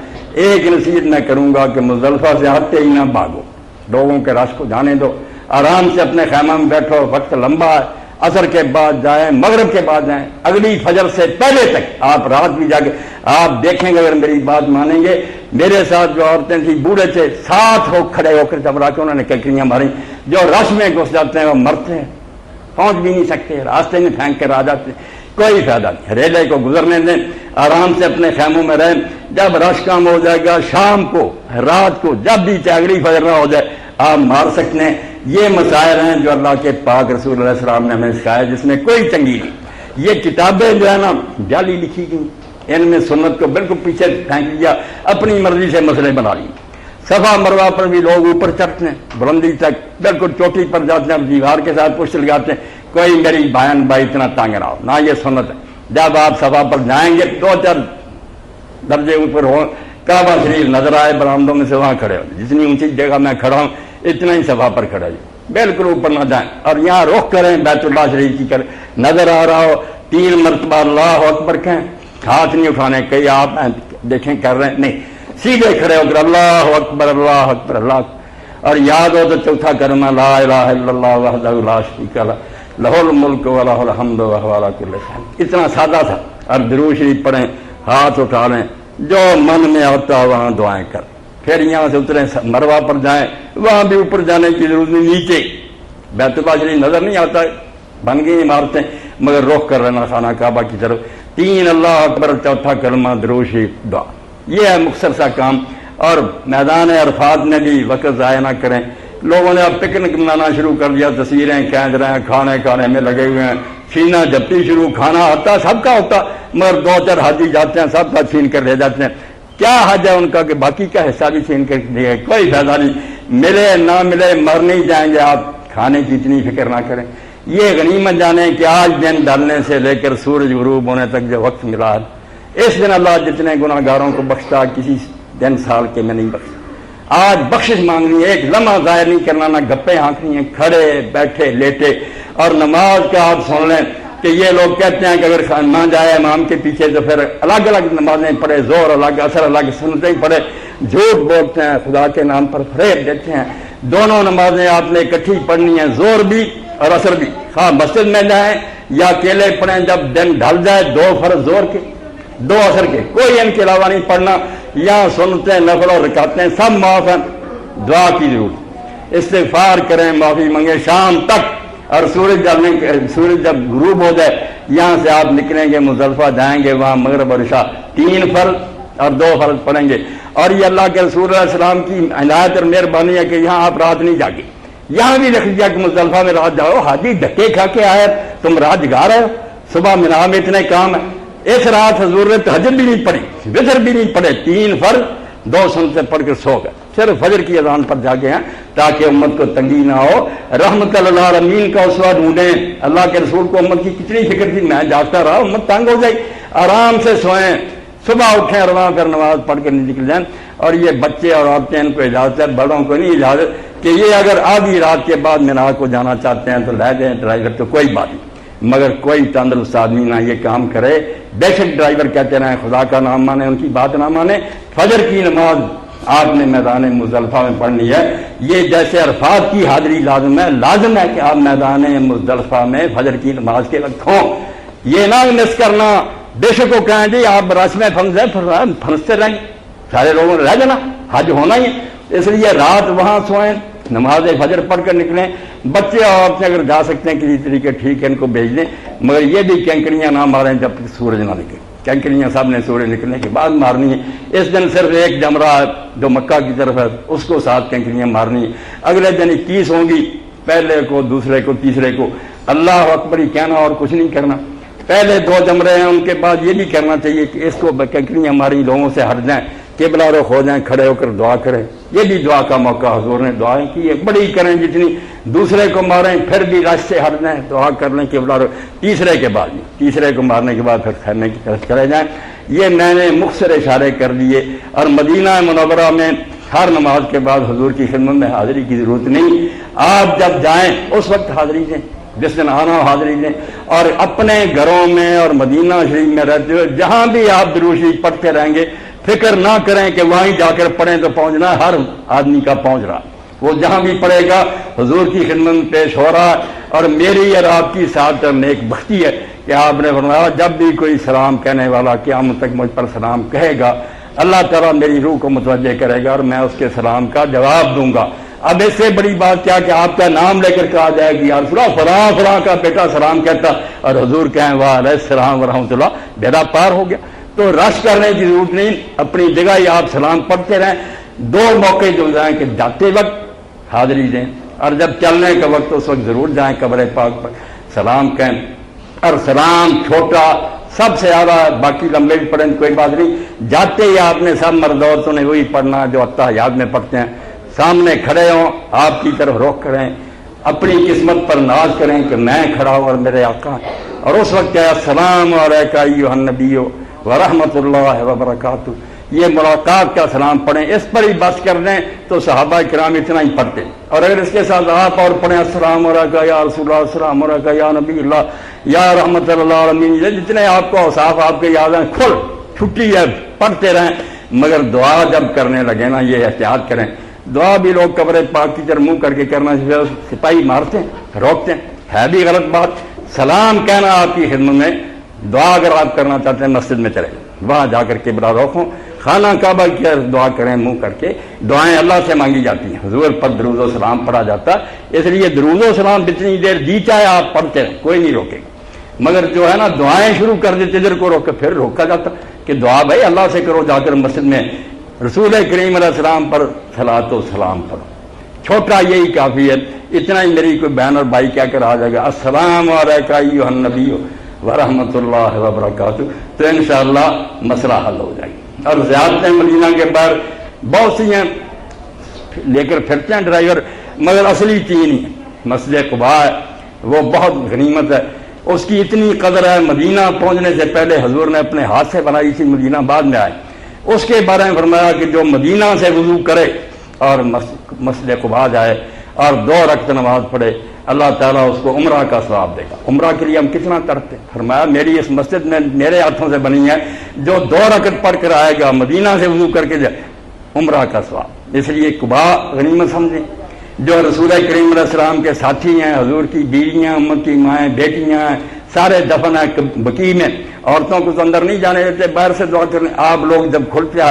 ایک نصیحت میں کروں گا کہ مزدلفہ سے آتے ہی نہ بھاگو، لوگوں کے رش کو جانے دو، آرام سے اپنے خیمہ میں بیٹھو، وقت لمبا ہے، عصر کے بعد جائیں، مغرب کے بعد جائیں، اگلی فجر سے پہلے تک آپ رات بھی جا کے آپ دیکھیں گے، اگر میری بات مانیں گے، میرے ساتھ جو عورتیں تھیں بوڑھے تھے، ساتھ ہو کھڑے ہو کر جب کے انہوں نے کنکریاں ماری، جو رش میں گھس جاتے ہیں وہ مرتے ہیں، پہنچ بھی نہیں سکتے، راستے میں پھینک کر آ جاتے ہیں، کوئی فائدہ نہیں، ریلے کو گزرنے دیں، آرام سے اپنے خیموں میں رہیں، جب رش کم ہو جائے گا شام کو، رات کو، جب بھی چاہے اگلی فجر نہ ہو جائے آپ مار سکتے ہیں۔ یہ مسائل ہیں جو اللہ کے پاک رسول علیہ السلام نے ہمیں سکھایا، جس میں کوئی تنگی نہیں۔ یہ کتابیں جو ہے نا جعلی لکھی گئی، ان میں سنت کو بالکل پیچھے پھینک دیا، اپنی مرضی سے مسئلے بنا لیے۔ صفا مروہ پر بھی لوگ اوپر چڑھتے ہیں، بلندی تک بالکل چوٹی پر جاتے ہیں، دیوار کے ساتھ پشت لگاتے ہیں، کوئی میری بہن بھائی اتنا تانگ نہ ہو، نہ یہ سنت ہے۔ جب آپ صفا پر جائیں گے 2-4 درجے اوپر ہو، کعبہ شریف نظر آئے برآمدوں میں سے، وہاں کھڑے ہو، جتنی اونچی جگہ میں کھڑا ہوں اتنا ہی صفا پر کھڑا جائے، بالکل اوپر نہ جائیں، اور یہاں رخ کریں بیت اللہ شریف کی کریں، نظر آ رہا ہو 3 مرتبہ اللہ اکبر کہیں، ہاتھ نہیں اٹھانے، کئی آپ دیکھیں کر رہے ہیں، نہیں، سیدھے کھڑے ہو کر اللہ اکبر اللہ اکبر اللہ اکبر، اور یاد ہو تو چوتھا کلمہ لا الہ الا اللہ وحدہ لا شریک لہ لہ الملک ولہ الحمد وہو علی کل شیء، اتنا سادہ تھا۔ اور درود شریف پڑھیں، ہاتھ اٹھا لیں، جو من میں آتا وہاں دعائیں کر، پھر یہاں سے اتریں مروہ پر جائیں، وہاں بھی اوپر جانے کی ضرورت نہیں، نیچے بیت اللہ شریف نظر نہیں آتا، بن گئی عمارتیں، مگر رخ کر رہنا خانہ کعبہ کی طرف، 3 اللہ اکبر، چوتھا کلمہ، درود شریف، دعا، یہ ہے مختصر سا کام۔ اور میدان عرفات میں بھی وقت ضائع نہ کریں، لوگوں نے اب پکنک منانا شروع کر دیا، تصویریں کھینچ رہے ہیں، کھانے میں لگے ہوئے ہیں، چھینا جھپٹی شروع، کھانا ہوتا سب کا ہوتا، مگر 2-4 حاجی جاتے ہیں سب کا چھین کر لے جاتے ہیں، کیا حج ہے ان کا کہ باقی کا حصہ بھی چھین کر دیا، کوئی فائدہ نہیں۔ ملے نہ ملے مر نہیں جائیں گے، آپ کھانے کی اتنی فکر نہ کریں۔ یہ غنیمت جانیں کہ آج دن ڈالنے سے لے کر سورج غروب ہونے تک جو وقت ملا ہے، اس دن اللہ جتنے گناہ گاروں کو بخشتا کسی دن سال کے میں نہیں بخشتا۔ آج بخشش مانگنی ہے، ایک لمحہ ظاہر نہیں کرنا، نہ گپے ہانکنی ہیں، کھڑے بیٹھے لیٹے۔ اور نماز کا آپ سن لیں کہ یہ لوگ کہتے ہیں کہ اگر نہ جائے امام کے پیچھے تو پھر الگ الگ نمازیں پڑھے، زور الگ اثر الگ، سنتیں پڑھے، جھوٹ بولتے ہیں، خدا کے نام پر فریب دیتے ہیں۔ دونوں نمازیں آپ نے اکٹھی پڑھنی ہیں، زور بھی اور اثر بھی، خواہ مسجد میں جائیں یا اکیلے پڑھیں۔ جب دن ڈھل جائے 2 فرض زور کے 2 اثر کے، کوئی ان کے علاوہ نہیں پڑھنا۔ یہاں سنتے نفل اور رکعتیں سب معاف ہیں، دعا کی ضرورت، استغفار کریں، معافی منگیں شام تک۔ اور سورج جب غروب ہو جائے یہاں سے آپ نکلیں گے، مزدلفہ جائیں گے، وہاں مغرب اور عشاء 3 فرض اور 2 فرض پڑھیں گے۔ اور یہ اللہ کے رسول علیہ السلام کی عنایت اور مہربانی ہے کہ یہاں آپ رات نہیں جاگے۔ یہاں بھی لکھ دیا کہ مزدلفہ میں رات جاؤ، حاجی دھکے کھا کے آئے تم رات جگا رہے ہو، صبح مینا میں اتنے کام ہے۔ اس رات حضور نے تہجد بھی نہیں پڑھی، وتر بھی نہیں پڑھے، 3 فرض 2 سنتیں پڑھ کر سو گئے، صرف فجر کی اذان پر جاگے ہیں تاکہ امت کو تنگی نہ ہو۔ رحمت للعالمین کا اسوہ ڈھونڈیں۔ اللہ کے رسول کو امت کی کتنی فکر تھی، میں جاگتا رہا، امت تنگ ہو جائے، آرام سے سوئیں، صبح اٹھیں اور وہاں پھر نماز پڑھ کر نکل جائیں۔ اور یہ بچے اور عورتیں ان کو اجازت ہے، بڑوں کو نہیں اجازت کہ یہ اگر آدھی رات کے بعد مینا کو جانا چاہتے ہیں تو لے دیں ڈرائیور، تو کوئی بات نہیں، مگر کوئی تندرست آدمی نہ یہ کام کرے۔ بے شک ڈرائیور کہتے رہیں خدا کا نام مانے، ان کی بات نہ مانے۔ فجر کی نماز آپ نے میدان مزدلفہ میں پڑھنی ہے۔ یہ جیسے عرفات کی حاضری لازم ہے کہ آپ میدان مزدلفہ میں فجر کی نماز کے وقت ہوں۔ یہ نہ مس کرنا، بے شک وہ کہیں جی آپ رش میں پھنستے رہیں، سارے لوگوں نے رہ جانا، حج ہونا ہی ہے، اس لیے رات وہاں سوئیں، نماز فجر پڑھ کر نکلیں۔ بچے اور عورتیں اگر جا سکتے ہیں کسی طریقے ٹھیک ہے، ان کو بھیج دیں، مگر یہ بھی کینکریاں نہ ماریں جب تک سورج نہ نکلے۔ کینکریاں سب نے سورج نکلنے کے بعد مارنی ہے۔ اس دن صرف ایک جمرہ جو مکہ کی طرف ہے اس کو 7 کینکریاں مارنی ہے۔ اگلے دن 21 ہوں گی، پہلے کو، دوسرے کو، تیسرے کو اللہ اکبر ہی کہنا اور کچھ نہیں کرنا۔ پہلے 2 جمرے ہیں، ان کے بعد یہ بھی کرنا چاہیے کہ اس کو کینکریاں ماری لوگوں سے ہٹ جائیں، قبلہ رخ ہو جائیں، کھڑے ہو کر دعا کریں۔ یہ بھی دعا کا موقع، حضور نے دعائیں کی ہے، بڑی کریں جتنی، دوسرے کو ماریں پھر بھی رش سے ہٹ جائیں، دعا کر لیں قبلہ رخ، تیسرے کو مارنے کے بعد پھر خیمے کی طرف چلے جائیں۔ یہ میں نے مختصر اشارے کر دیے۔ اور مدینہ منورہ میں ہر نماز کے بعد حضور کی خدمت میں حاضری کی ضرورت نہیں، آپ جب جائیں اس وقت حاضری دیں، جس دن آنا ہو حاضری دیں۔ اور اپنے گھروں میں اور مدینہ شریف میں رہتے ہوئے جہاں بھی آپ درود شریف پڑھتے رہیں گے، فکر نہ کریں کہ وہیں جا کر پڑھیں تو پہنچنا، ہر آدمی کا پہنچ رہا، وہ جہاں بھی پڑھے گا حضور کی خدمت میں پیش ہو رہا۔ اور میری اور آپ کی ساتھ نیک بختی ہے کہ آپ نے فرمایا جب بھی کوئی سلام کہنے والا قیامت تک مجھ پر سلام کہے گا، اللہ تعالیٰ میری روح کو متوجہ کرے گا اور میں اس کے سلام کا جواب دوں گا۔ اب اس سے بڑی بات کیا کہ آپ کا نام لے کر کہا جائے کہ یا رسول اللہ فلاں فلاں کا بیٹا سلام کہتا، اور حضور کہیں وعلیہ السلام ورحمۃ اللہ، بیڑا پار ہو گیا۔ تو رش کرنے کی ضرورت نہیں، اپنی جگہ ہی آپ سلام پڑھتے رہیں۔ 2 موقع جو جائیں کہ جاتے وقت حاضری دیں، اور جب چلنے کا وقت اس وقت ضرور جائیں قبر پاک پر سلام کہیں۔ اور سلام چھوٹا سب سے زیادہ، باقی لمبے بھی پڑھیں کوئی بات نہیں، جاتے ہی آپ نے سب مرد عورتوں نے وہی پڑھنا جو اتحیات میں پڑھتے ہیں۔ سامنے کھڑے ہوں، آپ کی طرف رخ کریں، اپنی قسمت پر ناز کریں کہ میں کھڑا ہوں اور میرے آقا، اور اس وقت کیا السلام علیکہ ایھا النبی ورحمۃ اللہ وبرکاتہ، یہ ملاقات کا سلام پڑھیں، اس پر ہی بس کر دیں تو صحابہ کرام اتنا ہی پڑھتے۔ اور اگر اس کے ساتھ آپ اور پڑھیں السلام علیکہ یا رسول اللہ، السلام علیکہ یا نبی اللہ، یا رحمت للعالمین، جتنے آپ کو اوصاف آپ کے یاد ہیں کھل چھٹی ہے پڑھتے رہیں۔ مگر دعا جب کرنے لگے نا یہ احتیاط کریں، دعا بھی لوگ قبر پاک کی طرف منہ کر کے کرنا، سپاہی مارتے ہیں، روکتے ہیں، ہے بھی غلط بات۔ سلام کہنا آپ کی خدمت میں، دعا اگر آپ کرنا چاہتے ہیں مسجد میں چلے وہاں جا کر کے قبلہ رخ ہوں، خانہ کعبہ کی دعا کریں منہ کر کے، دعائیں اللہ سے مانگی جاتی ہیں، حضور پر درود و سلام پڑھا جاتا، اس لیے درود و سلام جتنی دیر جی چاہے آپ پڑھتے رہیں، کوئی نہیں روکے گا۔ مگر جو ہے نا دعائیں شروع کر دیتے ادھر کو روک کے پھر روکا جاتا کہ دعا بھائی اللہ سے کرو، جا کر مسجد میں رسول کریم علیہ السلام پر صلاۃ و سلام پڑھو، چھوٹا یہی کافی ہے۔ اتنا ہی میری کوئی بہن اور بھائی کیا کر آ جائے گا السلام علیکہ ایھا النبی ورحمۃ اللہ وبرکاتہ، تو انشاءاللہ مسئلہ حل ہو جائے گا۔ اور زیادتیں مدینہ کے باہر بہت سی ہیں، لے کر پھرتے ہیں ڈرائیور، مگر اصلی چیز نہیں ہے۔ مسجد قباء ہے وہ بہت غنیمت ہے، اس کی اتنی قدر ہے، مدینہ پہنچنے سے پہلے حضور نے اپنے ہاتھ سے بنائی تھی، مدینہ بعد میں آئے۔ اس کے بارے میں فرمایا کہ جو مدینہ سے وضو کرے اور مسجد قباء جائے اور 2 رکعت نماز پڑھے، اللہ تعالیٰ اس کو عمرہ کا ثواب دے گا۔ عمرہ کے لیے ہم کتنا کرتے ہیں؟ فرمایا میری اس مسجد میں میرے ہاتھوں سے بنی ہے، جو 2 رکعت پڑھ کر آئے گا، مدینہ سے وضو کر کے جائے، عمرہ کا ثواب۔ اس لیے قباء غنیمت سمجھیں۔ جو رسول کریم علیہ السلام کے ساتھی ہیں، حضور کی بیویاں، امت کی مائیں، بیٹیاں ہیں، سارے دفن ہیں بقیع میں۔ عورتوں کو تو اندر نہیں جانے دیتے، باہر سے دعا کرنے۔ آپ لوگ جب کھلتے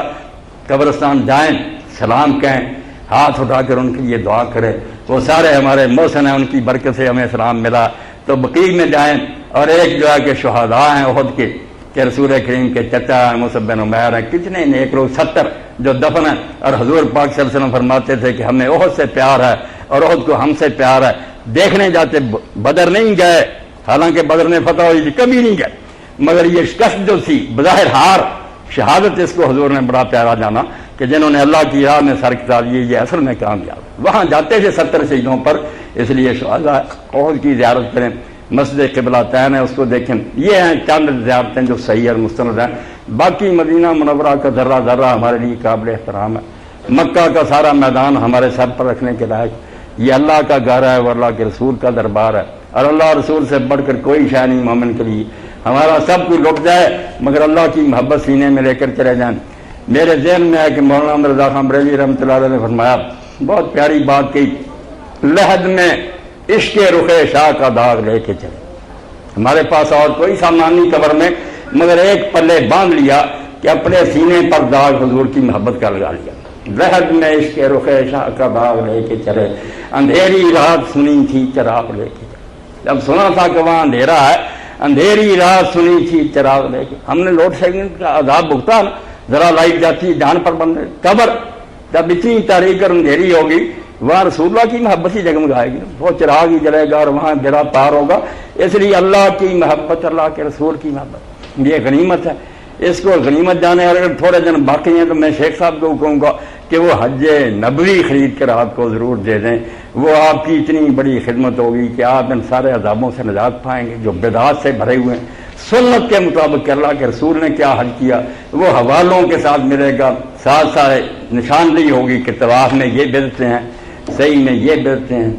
قبرستان جائیں، سلام کہیں، ہاتھ اٹھا کر ان کے لیے دعا کریں، وہ سارے ہمارے محسن ہیں، ان کی برکت سے ہمیں سلام ملا۔ تو بقیع میں جائیں، اور ایک جو ہے کہ شہداء ہیں احد کے، کہ رسول کریم کے چچا ہیں، مصعب بن عمیر ہیں، کتنے نیک لوگ 70 جو دفن ہیں۔ اور حضور پاک صلی اللہ علیہ وسلم فرماتے تھے کہ ہمیں احد سے پیار ہے اور احد کو ہم سے پیار ہے۔ دیکھنے جاتے، بدر نہیں گئے، حالانکہ بدر میں فتح ہوئی تھی، کبھی نہیں گئے، مگر یہ شخص جو تھی بظاہر ہار شہادت، اس کو حضور نے بڑا پیارا جانا کہ جنہوں نے اللہ کی راہ میں سر کتا لیے، یہ اصل میں کامیاب۔ وہاں جاتے تھے 70 شہیدوں پر، اس لیے شہداء احد کی زیارت کریں۔ مسجد قبلتین ہے، اس کو دیکھیں۔ یہ ہیں چند زیارتیں جو صحیح اور مستند ہیں۔ باقی مدینہ منورہ کا ذرہ ذرہ ہمارے لیے قابل احترام ہے۔ مکہ کا سارا میدان ہمارے سر پر رکھنے کے لائق۔ یہ اللہ کا گھر ہے، وہ اللہ کے رسول کا دربار ہے، اور اللہ رسول سے بڑھ کر کوئی شے نہیں مومن کے لیے۔ ہمارا سب کچھ لٹ جائے مگر اللہ کی محبت سینے میں لے کر چلے جائیں۔ میرے ذہن میں ہے کہ مولانا رضا خان بریلوی رحمۃ اللہ علیہ نے فرمایا، بہت پیاری بات کی، لحد میں عشق رخ شاہ کا داغ لے کے چلے۔ ہمارے پاس اور کوئی سامان نہیں قبر میں، مگر ایک پلے باندھ لیا کہ اپنے سینے پر داغ حضور کی محبت کا لگا لیا۔ لحد میں عشق رخ شاہ کا داغ لے کے چلے، اندھیری رات سنی تھی چراغ لے کے چلے۔ جب سنا تھا کہ وہاں اندھیرا ہے، اندھیری رات سنی تھی چراغ لے کے، ہم نے لوڈ شیڈنگ کا عذاب بھگتا نا، ذرا لائٹ جاتی جان پر بن رہے۔ قبر جب اتنی تاریک اور اندھیری ہوگی، وہاں رسول اللہ کی محبت ہی جگمگائے گی، وہ چراغ ہی جلے گا اور وہاں بیڑا پار ہوگا۔ اس لیے اللہ کی محبت، اللہ کے رسول کی محبت یہ غنیمت ہے، اس کو غنیمت جانے۔ اور اگر تھوڑے دن باقی ہیں تو میں شیخ صاحب کو کہوں گا کہ وہ حج نبوی خرید کر آپ کو ضرور دے دیں، وہ آپ کی اتنی بڑی خدمت ہوگی کہ آپ ان سارے عذابوں سے نجات پائیں گے جو بدعات سے بھرے ہوئے ہیں۔ سنت کے مطابق کہ اللہ کے رسول نے کیا حج کیا وہ حوالوں کے ساتھ ملے گا، ساتھ ساتھ نشاندہی ہوگی کہ طواف میں یہ بدعتیں ہیں، صحیح میں یہ بدعتیں ہیں،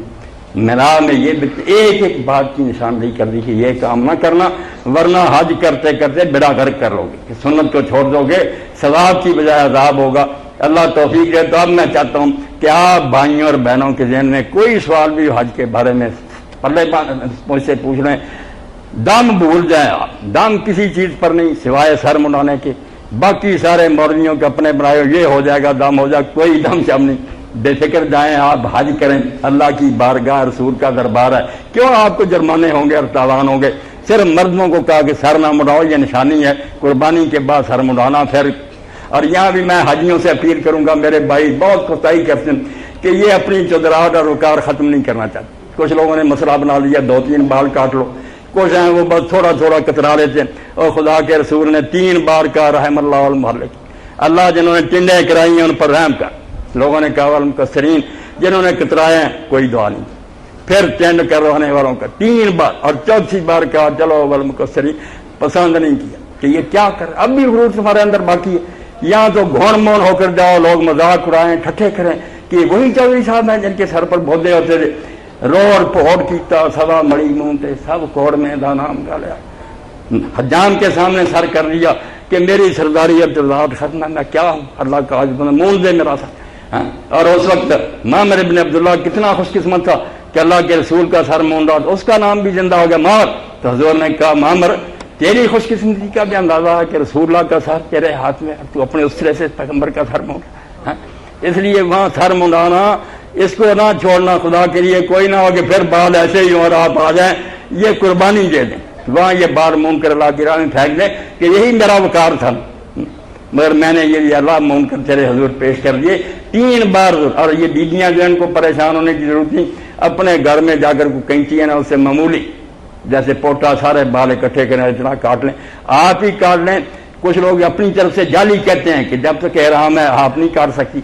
منا میں یہ بدعتیں، ایک ایک بات کی نشاندہی کر دی کہ یہ کام نہ کرنا، ورنہ حج کرتے کرتے بیڑا غرق کر لو گے، کہ سنت کو چھوڑ دو گے، ثواب کی بجائے عذاب ہوگا۔ اللہ توفیق دے۔ تو اب میں چاہتا ہوں کہ آپ بھائیوں اور بہنوں کے ذہن میں کوئی سوال بھی حج کے بارے میں پلے مجھ سے پوچھ لیں، دم بھول جائیں آپ، دم کسی چیز پر نہیں سوائے سر منڈانے کے، باقی سارے مولویوں کے اپنے بنائے یہ ہو جائے گا، دم ہو جائے، کوئی دم شم نہیں، بے فکر جائیں آپ، حج کریں، اللہ کی بارگاہ رسول کا دربار ہے، کیوں آپ کو جرمانے ہوں گے اور تاوان ہوں گے؟ صرف مردوں کو کہا کہ سر نہ منڈاؤ، یہ نشانی ہے قربانی کے بعد سر منڈانا۔ پھر اور یہاں بھی میں حجیوں سے اپیل کروں گا، میرے بھائی بہت کوتاہی کرتے ہیں کہ یہ اپنی چودراہٹ اور وقار ختم نہیں کرنا چاہتے۔ کچھ لوگوں نے مسئلہ بنا لیا 2-3 بال کاٹ لو، کچھ ہیں وہ بس تھوڑا تھوڑا کترا لیتے ہیں، اور خدا کے رسول نے 3 بار کہا رحم اللہ المحلق، اللہ جنہوں نے ٹنڈیں کرائی ہیں ان پر رحم کر۔ لوگوں نے کہا والمکسرین، جنہوں نے کترایا ہیں کوئی دعا نہیں۔ پھر ٹینڈ کروانے والوں کا 3 بار، اور 4تھی بار کہا چلو والمکسرین، پسند نہیں کیا کہ یہ کیا کر، اب بھی غرور تمہارے اندر باقی ہے۔ یہاں تو گھون مون ہو کر جاؤ، لوگ مذاق اڑائیں، ٹھٹھے کریں کہ وہی چودھری صاحب ہیں جن کے سر پر بودے ہوتے تھے، روڑ پھوڑ کیتا سوا مڑی مونتے سب کوڑ میں دا نام گالیا، حجام کے سامنے سر کر لیا کہ میری سرداری اب ذات ختم ہے، میں کیا ہوں، اللہ کا عاجز بندہ، مون دے میرا سر۔ اور اس وقت مامر ابن عبداللہ کتنا خوش قسمت تھا کہ اللہ کے رسول کا سر مون رہا، اس کا نام بھی زندہ ہو گیا مار۔ تو حضور نے کہا مامر تیری خوش قسمتی کا بھی اندازہ ہے کہ رسول اللہ کا سر تیرے ہاتھ میں، تو اپنے اس طرح سے پیغمبر کا سر مونڈا۔ اس لیے وہاں سر منڈانا، اس کو نہ چھوڑنا، خدا کے لیے کوئی نہ ہو کہ پھر بال ایسے ہی اور آپ آ جائیں، یہ قربانی دے دیں، وہاں یہ بال مون کر اللہ کی راہ میں پھینک دیں کہ یہی میرا وقار تھا، مگر میں نے یہ اللہ مون کر تیرے حضور پیش کر دیے 3 بار۔ اور یہ بیویاں جو ان کو پریشان ہونے کی ضرورت نہیں، اپنے گھر میں جا کر کو کینچی ہے نا اس سے معمولی جیسے پوٹا سارے بال اکٹھے کریں اتنا کاٹ لیں، آپ ہی کاٹ لیں۔ کچھ لوگ اپنی طرف سے جعلی کہتے ہیں کہ جب تک احرام ہے آپ نہیں کاٹ سکتی،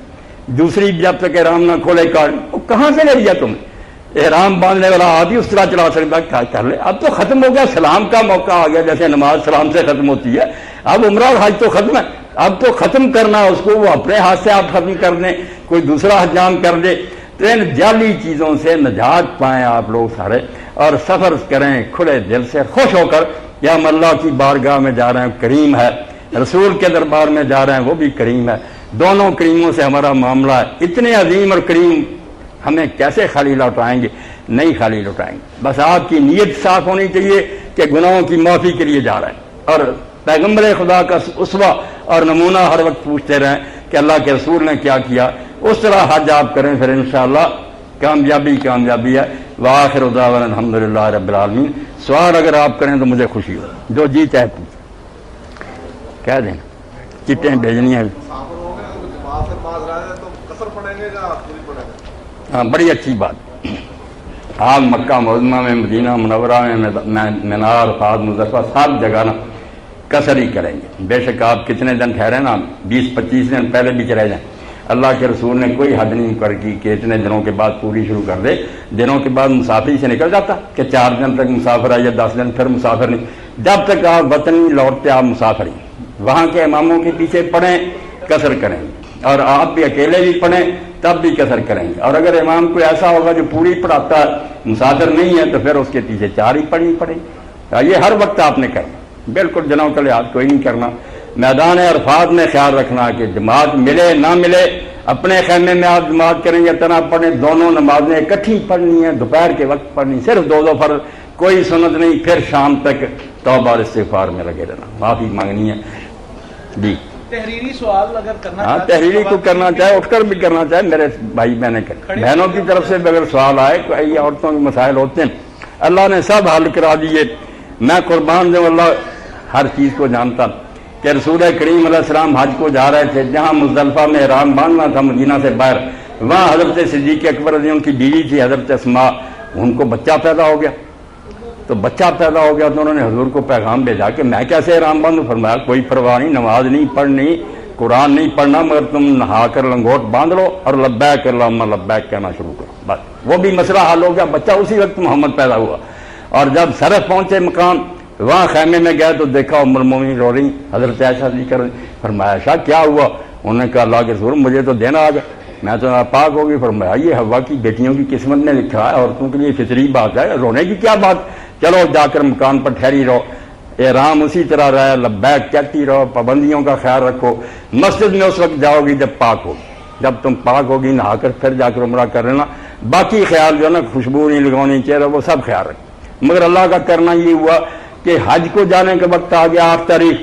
دوسری جب تک احرام نہ کھولے کار وہ کہاں سے لے لیا تم نے؟ احرام باندھنے والا آدمی اس طرح چلا سکتا کیا کر لے. اب تو ختم ہو گیا, سلام کا موقع آ گیا, جیسے نماز سلام سے ختم ہوتی ہے. اب عمرہ اور حج تو ختم ہے, اب تو ختم کرنا اس کو, وہ اپنے ہاتھ سے آپ ختم کر دیں, کوئی دوسرا حجام کر دے. تو ان جعلی چیزوں سے نجات پائیں آپ لوگ سارے, اور سفر کریں کھلے دل سے, خوش ہو کر کہ ہم اللہ کی بارگاہ میں جا رہے ہیں, کریم ہے, رسول کے دربار میں جا رہے ہیں, وہ بھی کریم ہے. دونوں کریموں سے ہمارا معاملہ ہے. اتنے عظیم اور کریم ہمیں کیسے خالی لوٹائیں گے؟ نہیں خالی لوٹائیں گے. بس آپ کی نیت صاف ہونی چاہیے کہ گناہوں کی معافی کے لیے جا رہے ہیں, اور پیغمبر خدا کا اسوہ اور نمونہ ہر وقت پوچھتے رہیں کہ اللہ کے رسول نے کیا کیا, اس طرح حج آپ کریں, پھر انشاءاللہ کامیابی ہے. وآخر دعوانا الحمدللہ رب العالمین. سوال اگر آپ کریں تو مجھے خوشی ہو, جو جی چاہے پوچھ کہہ دیں, چٹیں بھیجنی ہیں. ہاں بڑی اچھی بات. آپ مکہ معظمہ میں, مدینہ منورہ میں, منار, عرفات, مزدلفہ, سب جگہ نا قصر ہی کریں گے. بے شک آپ کتنے دن ٹھہرے نا, 20-25 دن پہلے بھی چلے جائیں. اللہ کے رسول نے کوئی حد نہیں کر کی کہ اتنے دنوں کے بعد پوری شروع کر دے. دنوں کے بعد مسافری سے نکل جاتا کہ 4 دن تک مسافر ہے یا 10 دن پھر مسافر نہیں. جب تک آپ وطن نہیں لوٹتے آپ مسافر ہی. وہاں کے اماموں کے پیچھے پڑھیں, قصر کریں گے, اور آپ بھی اکیلے بھی پڑھیں تب بھی قصر کریں گے. اور اگر امام کوئی ایسا ہوگا جو پوری پڑھاتا ہے, مسافر نہیں ہے, تو پھر اس کے پیچھے 4 ہی پڑھنی پڑیں. یہ ہر وقت آپ نے کرنا, بالکل جنوں کا لحاظ کوئی نہیں کرنا. میدان عرفات میں خیال رکھنا کہ جماعت ملے نہ ملے, اپنے خیمے میں آپ جماعت کریں یا تنہا پڑھیں, دونوں نمازیں اکٹھی پڑھنی ہیں, دوپہر کے وقت پڑھنی, صرف 2 فرض, کوئی سنت نہیں. پھر شام تک توبہ اور استغفار میں لگے رہنا, معافی مانگنی ہے. جی تحریری سوال اگر کرنا ہاں, تحریری کو کرنا چاہے, اٹھ کر بھی کرنا چاہے. میرے بھائی بہنوں کی طرف سے بھی اگر سوال آئے, کوئی عورتوں کے مسائل ہوتے ہیں, اللہ نے سب حل کرا دیے. میں قربان دوں, اللہ ہر چیز کو جانتا کہ رسول کریم علیہ السلام حج کو جا رہے تھے, جہاں مزدلفہ میں احرام باندھنا تھا مدینہ سے باہر, وہاں حضرت صدیق اکبر رضی ان کی بیوی تھی حضرت اسماء, ان کو بچہ پیدا ہو گیا. تو بچہ پیدا ہو گیا تو انہوں نے حضور کو پیغام بھیجا کہ میں کیسے احرام باندھوں. فرمایا کوئی پرواہ نہیں, نماز نہیں پڑھنی, قرآن نہیں پڑھنا, مگر تم نہا کر لنگوٹ باندھ لو اور لبیک اللہم لبیک کہنا شروع کرو. بس وہ بھی مسئلہ حل ہو گیا. بچہ اسی وقت محمد پیدا ہوا. اور جب سرف پہنچے مقام, وہاں خیمے میں گئے تو دیکھا ام المومنین رو رہی, حضرت عائشہ کر رہی. فرمایا عائشہ کیا ہوا؟ انہوں نے کہا اللہ کے رسول مجھے تو دینا آ گیا, میں تو پاک ہوگی. فرمایا یہ حوا کی بیٹیوں کی قسمت نے لکھا ہے, عورتوں کے لیے فطری بات ہے, رونے کی کیا بات. چلو جا کر مکان پر ٹھہری رہو, احرام اسی طرح رہے, لبیک کہتی رہو, پابندیوں کا خیال رکھو. مسجد میں اس وقت جاؤ گی جب پاک ہوگی, جب تم پاک ہوگی نہا کر پھر جا کر عمرہ کر لینا. باقی خیال جو ہے نا, خوشبو نہیں لگانی چہرہ, وہ سب خیال رکھو. مگر اللہ کا کرنا یہ ہوا کہ حج کو جانے کے وقت آ گیا 8 تاریخ,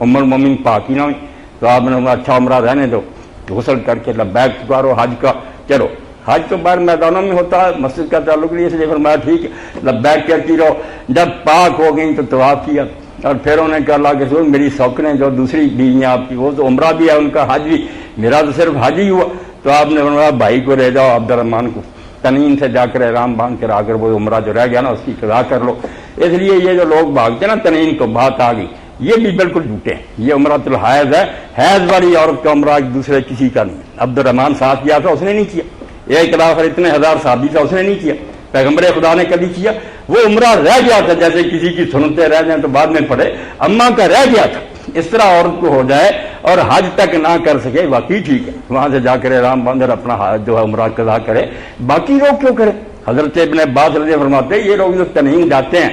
ام المومنین پاک ہی نہ ہوئی, تو آپ نے اچھا عمرہ رہنے دو, غسل کر کے لبیک پکارو حج کا. چلو حج تو باہر میدانوں میں ہوتا ہے, مسجد کا تعلق نہیں, اس لیے فرمایا ٹھیک ہے لبیک کہتی رہو. جب پاک ہو گئی تو طواف کیا, اور پھر انہوں نے کہا اللہ کے رسول میری سوکنیں جو دوسری بیویاں آپ کی, وہ تو عمرہ بھی ہے, ان کا حج بھی, میرا تو صرف حج ہی ہوا. تو آپ نے فرمایا بھائی کو لے جاؤ عبد الرحمان کو, تنین سے جا کر احرام باندھ کر آ کر وہ عمرہ جو رہ گیا نا اس کی قضا کر لو. اس لیے یہ جو لوگ بھاگتے نا تنین کو, بات آ گئی, یہ بھی بالکل جھوٹے ہیں. یہ عمرۃ الحیض ہے, حیض والی عورت کا عمرہ ایک دوسرے کسی کا نہیں. عبد الرحمان ساتھ کیا تھا, اس نے نہیں کیا. ایک لاکھ اور اتنے ہزار صحابی تھا, اس نے نہیں کیا. پیغمبر خدا نے کبھی کیا. وہ عمرہ رہ گیا تھا, جیسے کسی کی سنتیں رہ جائیں تو بعد میں پڑھے, اماں کا رہ گیا تھا. اس طرح عورت کو ہو جائے اور حج تک نہ کر سکے, واقعی ٹھیک ہے, وہاں سے جا کر احرام باندھ کر اپنا جو ہے عمرہ قضا کرے. باقی لوگ کیوں کرے؟ حضرت ابن عباس رضی اللہ عنہ فرماتے ہیں یہ لوگ جو تنعیم جاتے ہیں,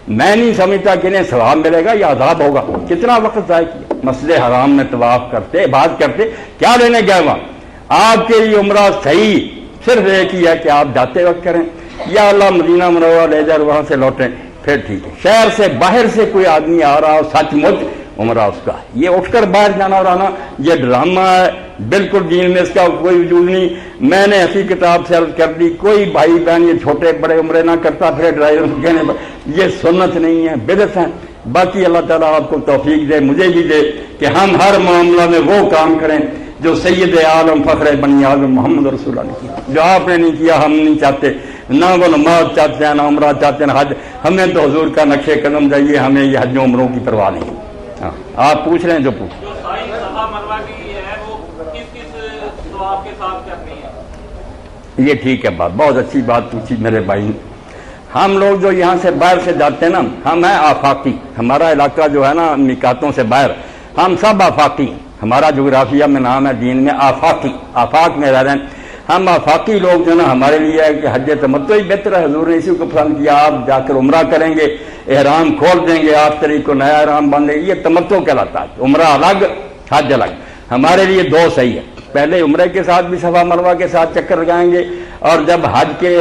میں نہیں سمجھتا کہ انہیں ثواب ملے گا یا عذاب ہوگا. کتنا وقت ضائع کیا, مسجد حرام میں طواف کرتے, عبادت کرتے, کیا لینے گئے وہاں؟ آپ کے لیے عمرہ صحیح صرف ایک ہی ہے کہ آپ جاتے وقت کریں, یا اللہ مدینہ منورہ لے جا وہاں سے لوٹیں, پھر ٹھیک ہے. شہر سے باہر سے کوئی آدمی آ رہا ہو, سچ مچ عمرہ اس کا. یہ اٹھ کر باہر جانا اور آنا یہ ڈرامہ ہے, بالکل دین میں اس کا کوئی وجود نہیں. میں نے ایسی کتاب سے عرض کر دی, کوئی بھائی بہن یہ چھوٹے بڑے عمرے نہ کرتا پھر ڈرائیور کہنے پر, یہ سنت نہیں ہے, بدعت ہے. باقی اللہ تعالیٰ آپ کو توفیق دے, مجھے بھی دے کہ ہم ہر معاملہ میں وہ کام کریں جو سید عالم فخر بنی آدم محمد رسول اللہ نے کیا. جو آپ نے نہیں کیا ہم نہیں چاہتے, نہ وہ نماز چاہتے ہیں, نہ عمرہ چاہتے ہیں, نہ حج. ہمیں تو حضور کا نقشے قدم چاہیے, ہمیں یہ حج و عمروں کی پرواہ نہیں. آپ پوچھ رہے ہیں جو پوچھ. یہ ٹھیک ہے بات، بہت اچھی بات پوچھی میرے بھائی نے۔ ہم لوگ جو یہاں سے باہر سے جاتے ہیں نا، ہم ہیں آفاقی، ہمارا علاقہ جو ہے نا میقاتوں سے باہر، ہم سب آفاقی ہیں۔ ہمارا جغرافیہ میں نام ہے دین میں آفاقی، آفاق میں رہ رہے ہیں ہم آفاقی لوگ جو نا، ہمارے لیے ہے کہ حج تمتع ہی بہتر ہے۔ حضور نے اسی کو پسند کیا، آپ جا کر عمرہ کریں گے، احرام کھول دیں گے، 8 تاریخ کو نیا احرام باندھیں گے، یہ تمتع کہلاتا ہے۔ عمرہ الگ، حج الگ، ہمارے لیے دو صحیح ہے۔ پہلے عمرے کے ساتھ بھی صفا مروہ کے ساتھ چکر لگائیں گے، اور جب حج کے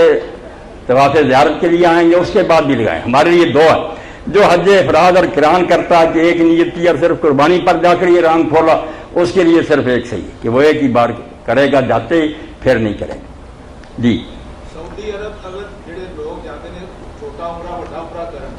طواف زیارت کے لیے آئیں گے اس کے بعد بھی لگائیں۔ ہمارے لیے دو ہے۔ جو حج افراد اور قران کرتا ہے کہ ایک نیت کی اور صرف قربانی پر جا کر یہ احرام کھولا، اس کے لیے صرف ایک صحیح ہے کہ وہ ایک ہی بار کرے گا جاتے ہی، پھر نہیں کرے گا۔ جی سعودی عرب اگر جڑے لوگ جاتے ہیں چھوٹا عمرہ بڑا عمرہ کرن،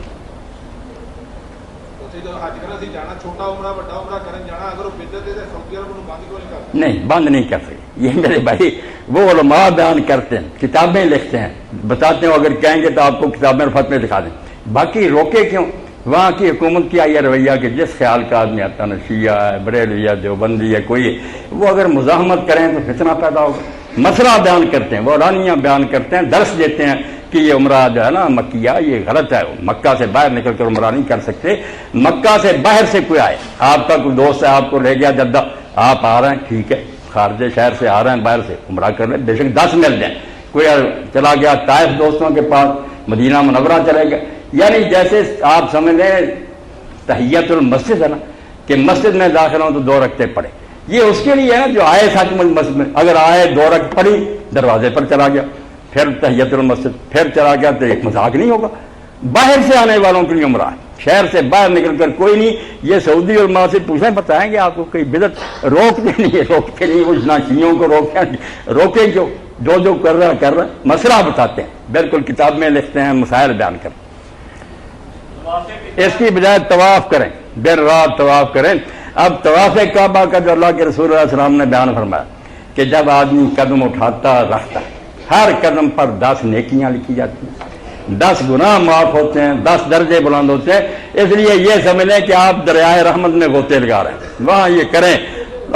اسے جو حج کرنا سی جانا چھوٹا عمرہ بڑا عمرہ کرن جانا، اگر وہ بدعت ہے تو سعودی عرب انہوں بند کیوں نہیں کرتا؟ نہیں، بند نہیں کر سکتے۔ یہ میرے بھائی وہ علماء بیان کرتے ہیں، کتابیں لکھتے ہیں، بتاتے ہیں، اگر کہیں گے تو آپ کو کتابیں اور فتوے دکھا دیں۔ باقی روکے کیوں؟ وہاں کی حکومت کی یہ رویہ کہ جس خیال کا آدمی آتا ہے، شیعہ ہے، بریلوی ہے، دیوبندی ہے، کوئی وہ اگر مزاحمت کریں تو فتنہ پیدا ہوگا۔ مسئلہ بیان کرتے ہیں، وہ رانیاں بیان کرتے ہیں، درس دیتے ہیں کہ یہ عمرہ جو ہے نا مکیہ، یہ غلط ہے، مکہ سے باہر نکل کر عمرہ نہیں کر سکتے۔ مکہ سے باہر سے کوئی آئے، آپ کا کوئی دوست ہے، آپ کو لے گیا جدہ، آپ آ رہے ہیں، ٹھیک ہے، خارج شہر سے آ رہے ہیں، باہر سے عمرہ کر لیں، بے شک 10 مل جائیں۔ کوئی چلا گیا طائف دوستوں کے پاس، مدینہ منورہ چلے گا، یعنی جیسے آپ سمجھ لیں تحیت المسجد ہے نا، کہ مسجد میں داخل ہوں تو 2 رکعتیں پڑھے، یہ اس کے لیے ہے نا جو آئے سچ مچ مسجد میں، اگر آئے 2 رکعت پڑھی، دروازے پر چلا گیا، پھر تحیت المسجد، پھر چلا گیا، تو ایک مذاق نہیں ہوگا۔ باہر سے آنے والوں کے لیے عمرہ ہے، شہر سے باہر نکل کر کوئی نہیں۔ یہ سعودی علماء سے پوچھیں، بتائیں گے آپ کو کوئی بدعت روکتے نہیں ہے، روکتے نہیں، وہ نہ شیعوں کو روکیں کیوں؟ جو کر رہا مسئلہ بتاتے ہیں، بالکل کتاب میں لکھتے ہیں، مسائل بیان کرتے ہیں۔ اس کی بجائے طواف کریں، دن رات طواف کریں۔ اب طواف کعبہ کا جو اللہ کے رسول اللہ علیہ وسلم نے بیان فرمایا کہ جب آدمی قدم اٹھاتا رکھتا ہے، ہر قدم پر 10 نیکیاں لکھی جاتی ہیں، 10 گناہ معاف ہوتے ہیں، 10 درجے بلند ہوتے ہیں۔ اس لیے یہ سمجھ لیں کہ آپ دریائے رحمت میں غوطے لگا رہے ہیں، وہاں یہ کریں،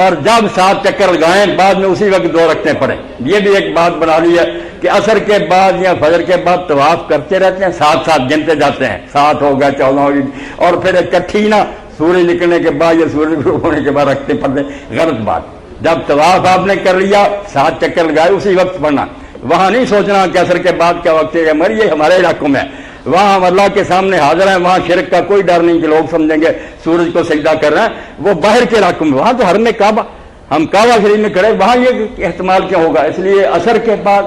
اور جب 7 چکر لگائیں بعد میں اسی وقت 2 رکعتیں پڑھیں۔ یہ بھی ایک بات بنا لی ہے کہ عصر کے بعد یا فجر کے بعد طواف کرتے رہتے ہیں، 7 گنتے جاتے ہیں، 7 ہو گیا، 14 ہو گئی، اور پھر اکٹھی نہ سورج نکلنے کے بعد یا سورج غروب ہونے کے بعد رکھتے پڑھتے، غلط بات۔ جب طواف آپ نے کر لیا، 7 چکر لگائے، اسی وقت پڑھنا، وہاں نہیں سوچنا کہ عصر کے بعد کیا وقت ہے، مگر یہ ہمارے علاقوں میں ہے، وہاں ہم اللہ کے سامنے حاضر ہیں، وہاں شرک کا کوئی ڈر نہیں کہ لوگ سمجھیں گے سورج کو سجدہ کر رہے ہیں۔ وہ باہر کے علاقوں میں، وہاں تو حرم کعبہ، ہم کعبہ شریف میں کھڑے، وہاں یہ احتمال کیا ہوگا؟ اس لیے عصر کے بعد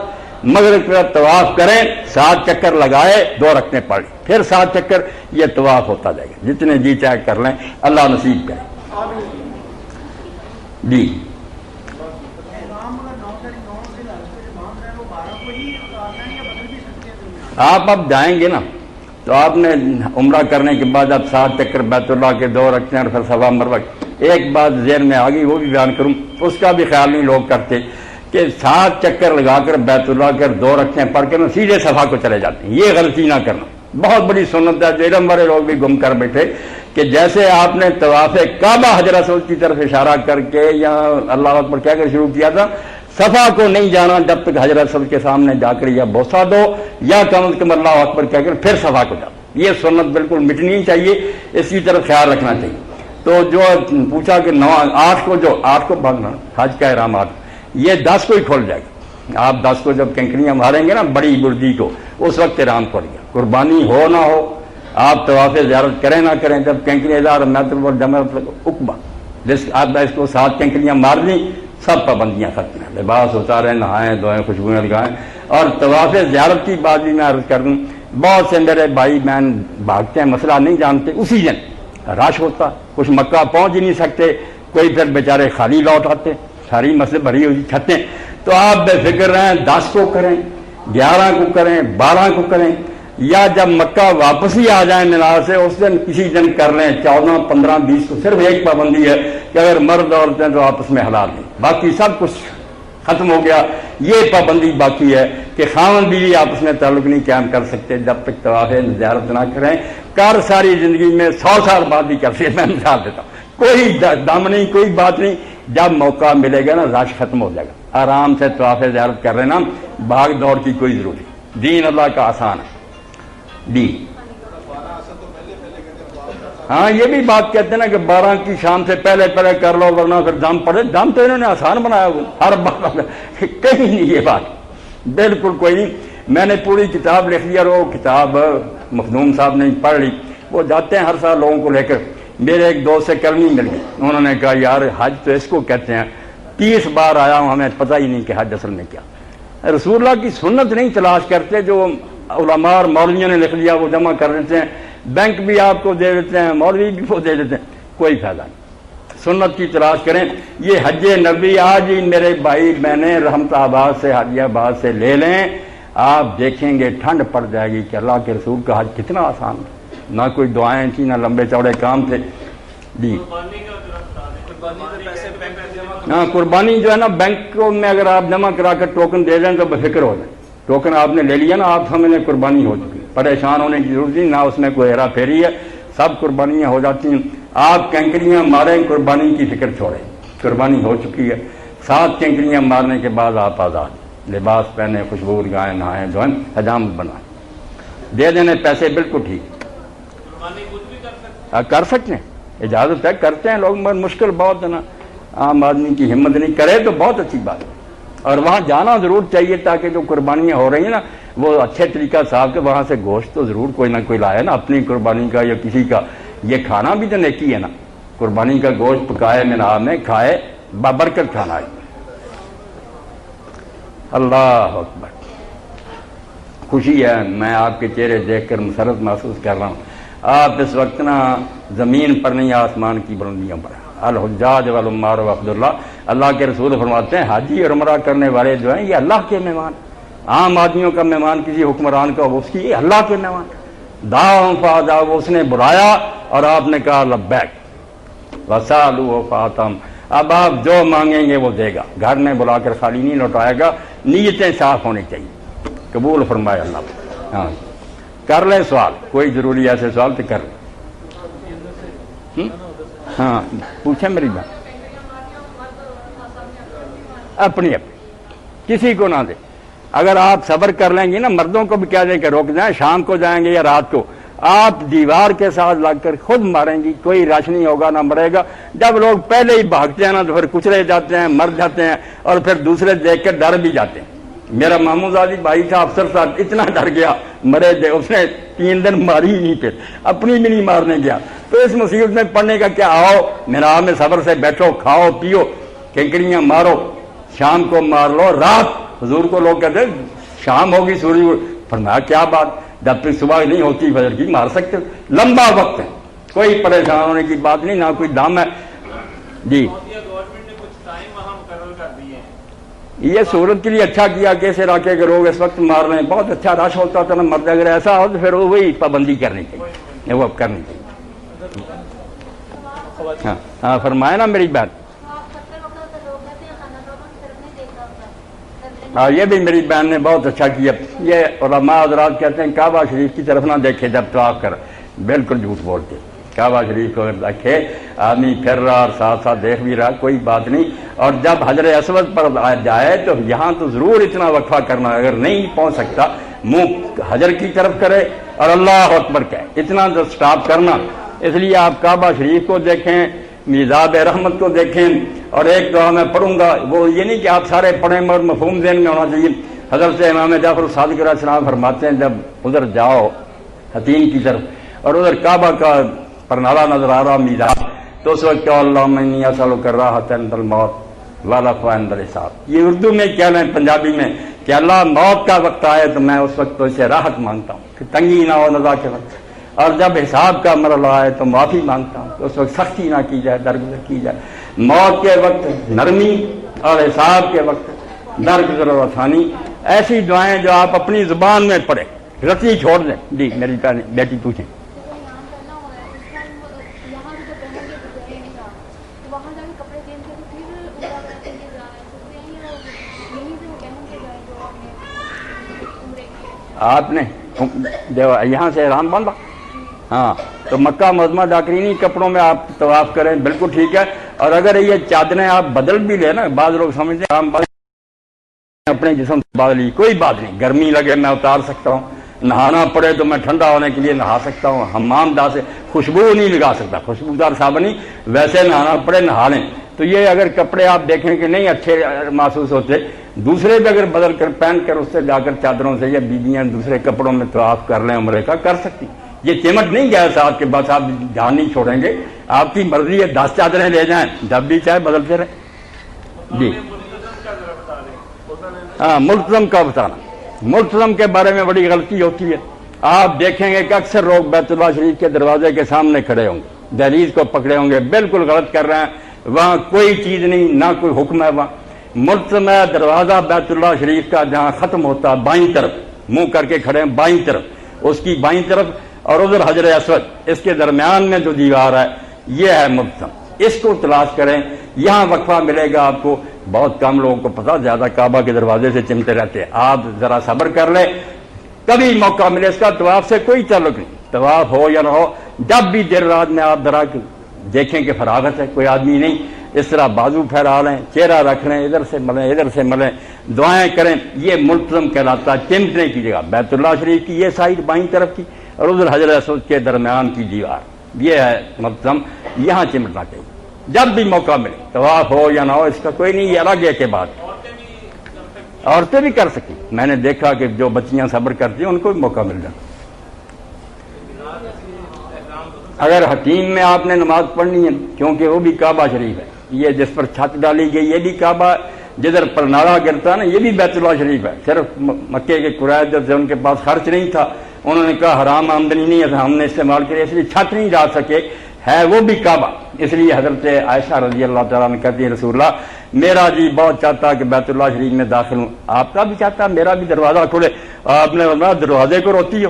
مغرب کا طواف کریں، 7 چکر لگائے، 2 رکعتیں پڑھ، پھر 7 چکر، یہ طواف ہوتا جائے گا، جتنے جی چاہے کر لیں، اللہ نصیب کرے۔ جی آپ اب جائیں گے نا تو آپ نے عمرہ کرنے کے بعد اب 7 چکر بیت اللہ کے 2 رکھتے ہیں، اور پھر صفا مروہ۔ ایک بات ذہن میں آ گئی، وہ بھی بیان کروں، اس کا بھی خیال نہیں لوگ کرتے کہ 7 چکر لگا کر بیت اللہ کر 2 رکھتے ہیں پڑھ کر سیدھے صفا کو چلے جاتے ہیں۔ یہ غلطی نہ کرنا، بہت بڑی سنت ہے، جو علم والے لوگ بھی گم کر بیٹھے کہ جیسے آپ نے طواف کعبہ حجر اسود کی طرف اشارہ کر کے یا اللہ اکبر کہہ کر شروع کیا تھا، صفا کو نہیں جانا جب تک حجر اسود کے سامنے جا کر یا بوسہ دو یا کم از کم اللہ اکبر کہہ کر پھر صفا کو جاؤ۔ یہ سنت بالکل مٹنی چاہیے، اس کی طرف خیال رکھنا چاہیے۔ تو جو پوچھا کہ 8 کو بھاگنا حج کا احرامات، یہ 10 کو ہی کھول جائے گا۔ آپ 10 کو جب کنکریاں ماریں گے نا بڑی بردی کو، اس وقت احرام کھول گیا، قربانی ہو نہ ہو، آپ طواف زیارت کریں نہ کریں، جب کنکریاں اقبا جس آپ اس کو 7 کنکریاں مار دیں، سب پابندیاں ختم ہیں، لباس اتاریں، نہائیں دھوئیں، خوشبوئیں لگائیں۔ اور طواف زیارت کی بات بھی میں عرض کر دوں، بہت سے میرے بھائی بہن بھاگتے ہیں، مسئلہ نہیں جانتے، اسی دن رش ہوتا، کچھ مکہ پہنچ ہی نہیں سکتے، کوئی پھر بیچارے خالی لوٹ آتے، ساری مسجد بھری ہوئی چھتیں۔ تو آپ بے فکر رہیں، 10 کو کریں، 11 کو کریں، 12 کو کریں، یا جب مکہ واپس ہی آ جائیں مینا سے اس دن کسی دن کر لیں، 14، 15، 20 کو۔ صرف ایک پابندی ہے کہ اگر مرد عورتیں تو آپس میں حلال نہیں، باقی سب کچھ ختم ہو گیا۔ یہ پابندی باقی ہے کہ خاوند بیوی آپس میں تعلق نہیں قائم کر سکتے جب تک طواف زیارت نہ کریں۔ کر ساری زندگی میں 100 سال بعد بھی کر سکتے، میں مثال دیتا ہوں، کوئی دم نہیں، کوئی بات نہیں، جب موقع ملے گا نا رش ختم ہو جائے گا۔ آرام سے طواف زیارت کر لینا، بھاگ دوڑ کی کوئی ضرورت نہیں، دین اللہ کا آسان ہے دین۔ ہاں یہ بھی بات کہتے ہیں نا کہ 12 کی شام سے پہلے پہلے کر لو ورنہ پھر دم پڑے، دم تو انہوں نے آسان بنایا ہوا ہر بات، کہیں نہیں یہ بات، بالکل کوئی نہیں۔ میں نے پوری کتاب لکھ لی اور وہ کتاب مخدوم صاحب نے پڑھ لی، وہ جاتے ہیں ہر سال لوگوں کو لے کر، میرے ایک دوست سے کرنی مل گئی، انہوں نے کہا یار حج تو اس کو کہتے ہیں، 30 بار آیا ہوں ہمیں پتہ ہی نہیں کہ حج اصل میں کیا۔ رسول اللہ کی سنت نہیں تلاش کرتے، جو علماء اور مولویوں نے لکھ لیا وہ جمع کر دیتے ہیں، بینک بھی آپ کو دے دیتے ہیں، مولوی بھی وہ دے دیتے ہیں، کوئی فائدہ نہیں۔ سنت کی تلاش کریں۔ یہ حج نبی آج ہی میرے بھائی میں نے رحمت آباد سے حاجی آباد سے لے لیں، آپ دیکھیں گے ٹھنڈ پڑ جائے گی کہ اللہ کے رسول کا حج کتنا آسان تھا، نہ کوئی دعائیں تھیں نہ لمبے چوڑے کام تھے جی۔ ہاں قربانی جو ہے نا بینک میں اگر آپ جمع کرا کر ٹوکن دے دیں تو بے فکر ہو جائیں، ٹوکن آپ نے لے لیا نا آپ سمجھیں قربانی ہو چکی، پریشان ہونے کی ضرورت نہیں، نہ اس میں کوئی ہیرا پھیری ہے، سب قربانیاں ہو جاتی ہیں۔ آپ کینکریاں ماریں قربانی کی فکر چھوڑیں، قربانی ہو چکی ہے، 7 کینکریاں مارنے کے بعد آپ آزاد، لباس پہنے، خوشبو لگائیں، نہائیں دھوئیں، حجامت بنائیں، دے دینے پیسے بالکل ٹھیک کر سکتے ہیں، اجازت ہے، کرتے ہیں لوگ، مگر مشکل بہت ہے نا، عام آدمی کی ہمت نہیں، کرے تو بہت اچھی بات ہے، اور وہاں جانا ضرور چاہیے تاکہ جو قربانیاں ہو رہی ہیں نا وہ اچھے طریقہ صاحب کے وہاں سے گوشت تو ضرور کوئی نہ کوئی لائے نا، اپنی قربانی کا یا کسی کا، یہ کھانا بھی تو نیکی ہے نا، قربانی کا گوشت پکائے مینا میں کھائے، بابرکت کھانا ہے۔ اللہ اکبر، خوشی ہے، میں آپ کے چہرے دیکھ کر مسرت محسوس کر رہا ہوں، آپ اس وقت نا زمین پر نہیں آسمان کی بلندیوں پر، الحجاج والعمار وعبد اللہ، اللہ کے رسول فرماتے ہیں حاجی اور عمرہ کرنے والے جو ہیں یہ اللہ کے مہمان، عام آدمیوں کا مہمان کسی حکمران کا، اس کی یہ اللہ کے مہمان، دعوا فاجاب، اس نے بلایا اور آپ نے کہا لبیک وسالوا فاتم، اب آپ جو مانگیں گے وہ دے گا، گھر میں بلا کر خالی نہیں لوٹائے گا، نیتیں صاف ہونی چاہیے، قبول فرمائے اللہ۔ ہاں کر لیں سوال، کوئی ضروری ایسے سوال تو کر لیں۔ ہاں پوچھیں میری بات، اپنی کسی کو نہ دے، اگر آپ صبر کر لیں گے نا، مردوں کو بھی کہہ دیں کہ روک جائیں، شام کو جائیں گے یا رات کو، آپ دیوار کے ساتھ لگ کر خود ماریں گی، کوئی رش نہیں ہوگا نہ مرے گا۔ جب لوگ پہلے ہی بھاگتے ہیں نا تو پھر کچلے جاتے ہیں، مر جاتے ہیں، اور پھر دوسرے دیکھ کر ڈر بھی جاتے ہیں۔ میرا محمود علی بھائی تھا افسر صاحب، اتنا ڈر گیا مرے دے، اس نے 3 دن ماری ہی نہیں، پھر اپنی بھی نہیں مارنے گیا۔ تو اس مصیبت میں پڑھنے کا کیا، آؤ میرا میں صبر سے بیٹھو، کھاؤ پیو، کنکریاں مارو، شام کو مار لو، رات حضور کو لوگ کہتے ہیں شام ہوگی سورج، فرمایا کیا بات، جب تک صبح نہیں ہوتی فجر کی مار سکتے، لمبا وقت ہے، کوئی پریشان ہونے کی بات نہیں، نہ کوئی دم ہے جی۔ یہ صورت کے لیے اچھا کیا کہ اس علاقے کے لوگ اس وقت مار رہے ہیں، بہت اچھا رش ہوتا تھا نا، مرد اگر ایسا ہو تو پھر وہی پابندی کرنی چاہیے، وہ اب کرنی چاہیے۔ ہاں ہاں فرمائے نا میری بات، ہاں یہ بھی میری بہن نے بہت اچھا کیا۔ یہ علماء حضرات کہتے ہیں کعبہ شریف کی طرف نہ دیکھے جب طواف کر، بالکل جھوٹ بولتے، کعبہ شریف کو دیکھے، آدمی پھر رہا اور ساتھ ساتھ دیکھ بھی رہا، کوئی بات نہیں، اور جب حجر اسود پر جائے تو یہاں تو ضرور اتنا وقفہ کرنا، اگر نہیں پہنچ سکتا منہ حجر کی طرف کرے اور اللہ اکبر کہے، اتنا تو سٹاپ کرنا۔ اس لیے آپ کعبہ شریف کو دیکھیں، میزاب رحمت کو دیکھیں، اور ایک دعا میں پڑھوں گا، وہ یہ نہیں کہ آپ سارے پڑھیں مگر مفہوم ذہن میں ہونا چاہیے۔ حضرت امام جعفر الصادق علیہ السلام فرماتے ہیں جب ادھر جاؤ حتیم کی طرف اور ادھر کعبہ کا پرنالہ نظر آ رہا میزاب، تو اس وقت اللہم انی اسألک الراحۃ عند الموت والعفو عند الحساب، یہ اردو میں کیا ہے پنجابی میں، کہ اللہ موت کا وقت آئے تو میں اس وقت تو اسے راحت مانگتا ہوں کہ تنگی نہ ہو نزا کے وقت، اور جب حساب کا مرحلہ آئے تو معافی مانگتا ہوں کہ اس وقت سختی نہ کی جائے، درگزر کی جائے، موت کے وقت نرمی اور حساب کے وقت درگزر اور آسانی۔ ایسی دعائیں جو آپ اپنی زبان میں پڑھیں، رتی چھوڑ دیں جی۔ میری بیٹی پوچھیں، آپ نے یہاں سے احرام باندھا، ہاں تو مکہ معظمہ ڈاکرینی کپڑوں میں آپ طواف کریں، بالکل ٹھیک ہے، اور اگر یہ چادریں آپ بدل بھی لیں نا، بعض لوگ سمجھتے ہیں اپنے جسم سے بات لی، کوئی بات نہیں، گرمی لگے میں اتار سکتا ہوں، نہانا پڑے تو میں ٹھنڈا ہونے کے لیے نہا سکتا ہوں، حمام داں سے خوشبو نہیں لگا سکتا، خوشبودار صابن نہیں، ویسے نہانا پڑے نہا لیں۔ تو یہ اگر کپڑے آپ دیکھیں کہ نہیں اچھے محسوس ہوتے، دوسرے بھی اگر بدل کر پہن کر اس سے جا کر چادروں سے یا بیویاں دوسرے کپڑوں میں طواف کر لیں عمرے کا، کر سکتی۔ یہ چمٹ نہیں گیا صاحب کے بس آپ جان نہیں چھوڑیں گے، آپ کی مرضی ہے 10 چادریں لے جائیں، جب بھی چاہے بدلتے رہیں۔ جی ہاں، ملتزم کا بتانا، ملتزم کے بارے میں بڑی غلطی ہوتی ہے۔ آپ دیکھیں گے کہ اکثر لوگ بیت اللہ شریف کے دروازے کے سامنے کھڑے ہوں گے، دہلیز کو پکڑے ہوں گے، بالکل غلط کر رہے ہیں، وہاں کوئی چیز نہیں، نہ کوئی حکم ہے وہاں۔ ملتزم ہے دروازہ بیت اللہ شریف کا جہاں ختم ہوتا ہے بائیں طرف، منہ کر کے کھڑے ہیں بائیں طرف، اس کی بائیں طرف اور ادھر حجر اسود، اس کے درمیان میں جو دیوار ہے یہ ہے ملتزم، اس کو تلاش کریں، یہاں وقفہ ملے گا آپ کو۔ بہت کم لوگوں کو پتا، زیادہ کعبہ کے دروازے سے چمتے رہتے ہیں، آپ ذرا صبر کر لیں، کبھی موقع ملے، اس کا طواف سے کوئی تعلق نہیں، طواف ہو یا نہ ہو، جب بھی دیر رات میں آپ ذرا دیکھیں کہ فراغت ہے، کوئی آدمی نہیں، اس طرح بازو پھیلا لیں، چہرہ رکھ لیں، ادھر سے ملیں ادھر سے ملیں، دعائیں کریں، یہ ملتزم کہلاتا ہے۔ چمٹنے کی جگہ بیت اللہ شریف کی یہ سائڈ بائیں طرف کی اور ادھر حجر اسود کے درمیان کی دیوار، یہ ہے ملتزم، یہاں چمٹنا چاہیے جب بھی موقع ملے، طواف ہو یا نہ ہو، اس کا کوئی نہیں، یہ الگ ہے کہ بات، عورتیں بھی کر سکیں، میں نے دیکھا کہ جو بچیاں صبر کرتی ہیں ان کو بھی موقع مل جاتا۔ اگر حتیم میں آپ نے نماز پڑھنی ہے، کیونکہ وہ بھی کعبہ شریف ہے، یہ جس پر چھت ڈالی گئی یہ بھی کعبہ، جدھر پر نالا گرتا ہے نا یہ بھی بیت اللہ شریف ہے۔ صرف مکے کے قریش جب سے ان کے پاس خرچ نہیں تھا، انہوں نے کہا حرام آمدنی نہیں ہے، ہم نے استعمال کری، اس لیے چھت نہیں ڈال سکے، ہے وہ بھی کعبہ۔ اس لیے حضرت عائشہ رضی اللہ تعالیٰ نے کہتی ہے رسول اللہ میرا جی بہت چاہتا کہ بیت اللہ شریف میں داخل ہوں، آپ کا بھی چاہتا میرا بھی دروازہ کھولے۔ آپ نے فرمایا دروازے کو روتی ہو،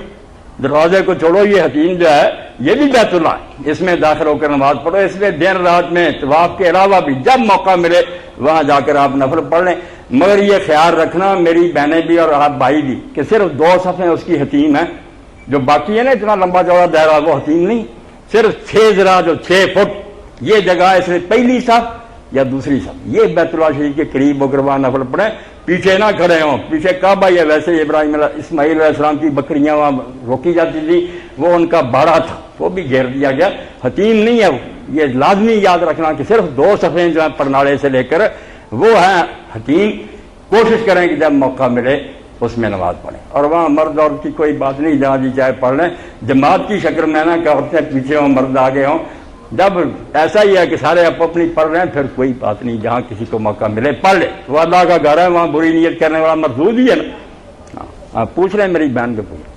دروازے کو چھوڑو، یہ حتیم جو ہے یہ بھی بیت اللہ ہے، اس میں داخل ہو کر نماز پڑھو۔ اس لیے دن رات میں طواف کے علاوہ بھی جب موقع ملے وہاں جا کر آپ نفل پڑھ لیں، مگر یہ خیال رکھنا میری بہنیں بھی اور آپ بھائی بھی کہ صرف 2 صفیں اس کی حتیم ہیں، جو باقی ہے نا اتنا لمبا چوڑا دائرہ وہ حتیم نہیں، صرف 6 ذرا جو 6 فٹ یہ جگہ، اس لیے پہلی صف یا دوسری صف، یہ بیت اللہ شریف کے قریب ہو کر وہاں نفل پڑھیں، پیچھے نہ کھڑے ہوں، پیچھے کعبہ ہی ہے۔ ویسے اسماعیل علیہ السلام کی بکریاں وہاں روکی جاتی تھی، وہ ان کا باڑہ تھا، وہ بھی گھیر دیا گیا، حتیم نہیں ہے وہ۔ یہ لازمی یاد رکھنا کہ صرف 2 صفیں جو ہیں پرنالے سے لے کر وہ ہیں حتیم۔ کوشش کریں کہ جب موقع ملے اس میں نماز پڑھیں، اور وہاں مرد عورت کی کوئی بات نہیں، جہاں جی چاہے پڑھ لیں، جماعت کی شکل میں نا کہ عورتیں پیچھے ہوں مرد آگے ہوں، جب ایسا ہی ہے کہ سارے اپنی پڑھ رہے ہیں پھر کوئی بات نہیں، جہاں کسی کو موقع ملے پڑھ لے، وہ اللہ کا گھر ہے، وہاں بری نیت کرنے والا مردود ہی ہے نا۔ ہاں پوچھ رہے ہیں میری بہن کو، پوچھ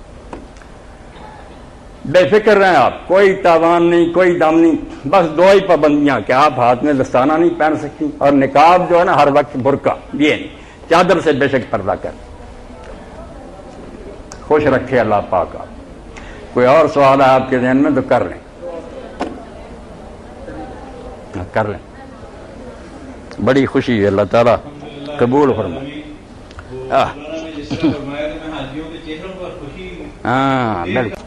بے فکر رہیں آپ، کوئی تاوان نہیں، کوئی دم نہیں، بس 2 ہی پابندیاں کہ آپ ہاتھ میں دستانہ نہیں پہن سکتی، اور نقاب جو ہے نا ہر وقت برقع، یہ نہیں، چادر سے بے شک پردہ کر۔ خوش رکھے اللہ پاک آپ۔ کوئی اور سوال ہے آپ کے ذہن میں تو کر لیں، کر لیں، بڑی خوشی ہے، اللہ تعالیٰ قبول فرمائے۔ ہاں بالکل،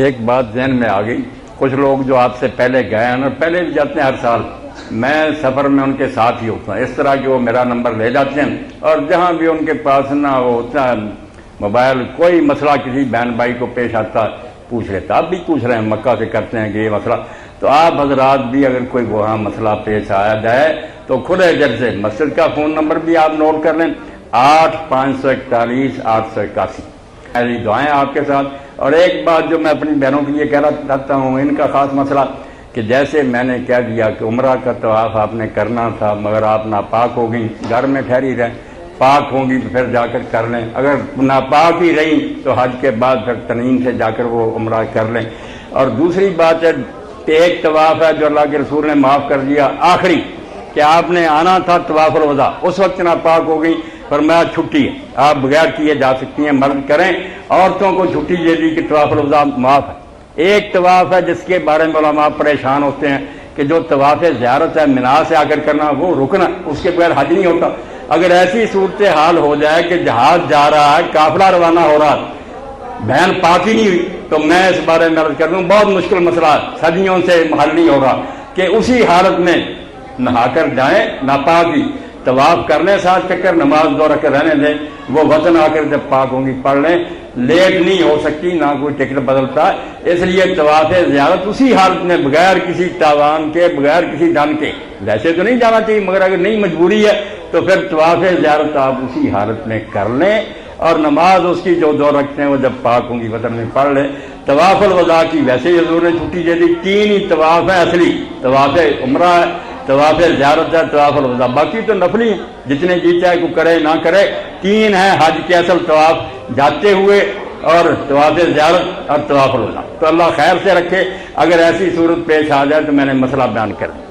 ایک بات ذہن میں آ گئی، کچھ لوگ جو آپ سے پہلے گئے ہیں اور پہلے بھی جاتے ہیں ہر سال، میں سفر میں ان کے ساتھ ہی ہوتا ہوں، اس طرح کہ وہ میرا نمبر لے جاتے ہیں، اور جہاں بھی ان کے پاس نہ ہوتا ہے موبائل، کوئی مسئلہ کسی بہن بھائی کو پیش آتا پوچھ لیتا، آپ بھی پوچھ رہے ہیں، مکہ سے کرتے ہیں کہ یہ مسئلہ، تو آپ حضرات بھی اگر کوئی وہاں مسئلہ پیش آیا جائے تو کھلے دل سے، مسجد کا فون نمبر بھی آپ نوٹ کر لیں، 8541 ایسی دعائیں آپ کے ساتھ۔ اور ایک بات جو میں اپنی بہنوں کے لیے کہنا چاہتا ہوں، ان کا خاص مسئلہ کہ جیسے میں نے کہہ دیا کہ عمرہ کا طواف آپ نے کرنا تھا مگر آپ ناپاک ہو گئیں، گھر میں ٹھہری رہیں، پاک ہوں گی تو پھر جا کر کر لیں، اگر ناپاک ہی رہیں تو حج کے بعد پھر تنعیم سے جا کر وہ عمرہ کر لیں۔ اور دوسری بات ہے کہ ایک طواف ہے جو اللہ کے رسول نے معاف کر دیا آخری، کہ آپ نے آنا تھا طواف الوداع، اس وقت ناپاک ہو گئی، فرمایا چھٹی ہے، آپ بغیر کیے جا سکتی ہیں، مرد کریں، عورتوں کو چھٹی دے دی کہ طواف الوداع معاف ہے۔ ایک طواف ہے جس کے بارے میں علماء پریشان ہوتے ہیں کہ جو طواف زیارت ہے منا سے آ کر کرنا، وہ رکنا، اس کے بغیر حج نہیں ہوتا۔ اگر ایسی صورتحال ہو جائے کہ جہاز جا رہا ہے، قافلہ روانہ ہو رہا ہے، بہن پاک ہی نہیں ہوئی، تو میں اس بارے میں عرض کر دوں بہت مشکل مسئلہ ہے، صدیوں سے حل نہیں ہوگا کہ اسی حالت میں نہا کر جائیں ناپاک ہی، طواف کرنے 7 چکر، نماز 2 رکعت رہنے دیں، وہ وطن آ کر جب پاک ہوں گی پڑھ لیں، لیٹ نہیں ہو سکتی، نہ کوئی ٹکٹ بدلتا، اس لیے طواف زیارت اسی حالت میں بغیر کسی تاوان کے، بغیر کسی ڈن کے، ویسے تو نہیں جانا چاہیے مگر اگر نہیں مجبوری ہے تو پھر طواف زیارت آپ اسی حالت میں کر لیں، اور نماز اس کی جو 2 رکعتیں وہ جب پاک ہوں گی وطن میں پڑھ لیں۔ طواف الوداع کی ویسے ہی حضور نے چھٹی دے دی، 3 ہی طواف ہیں اصلی، طواف عمرہ ہے، طواف زیارت ہے، طواف الوداع، باقی تو نفلی ہیں، جتنے جی چاہے کو کرے نہ کرے۔ 3 ہیں حج کے اصل طواف جاتے ہوئے، اور طواف زیارت اور طواف الوداع۔ تو اللہ خیر سے رکھے، اگر ایسی صورت پیش آ جائے تو میں نے مسئلہ بیان کر دیا۔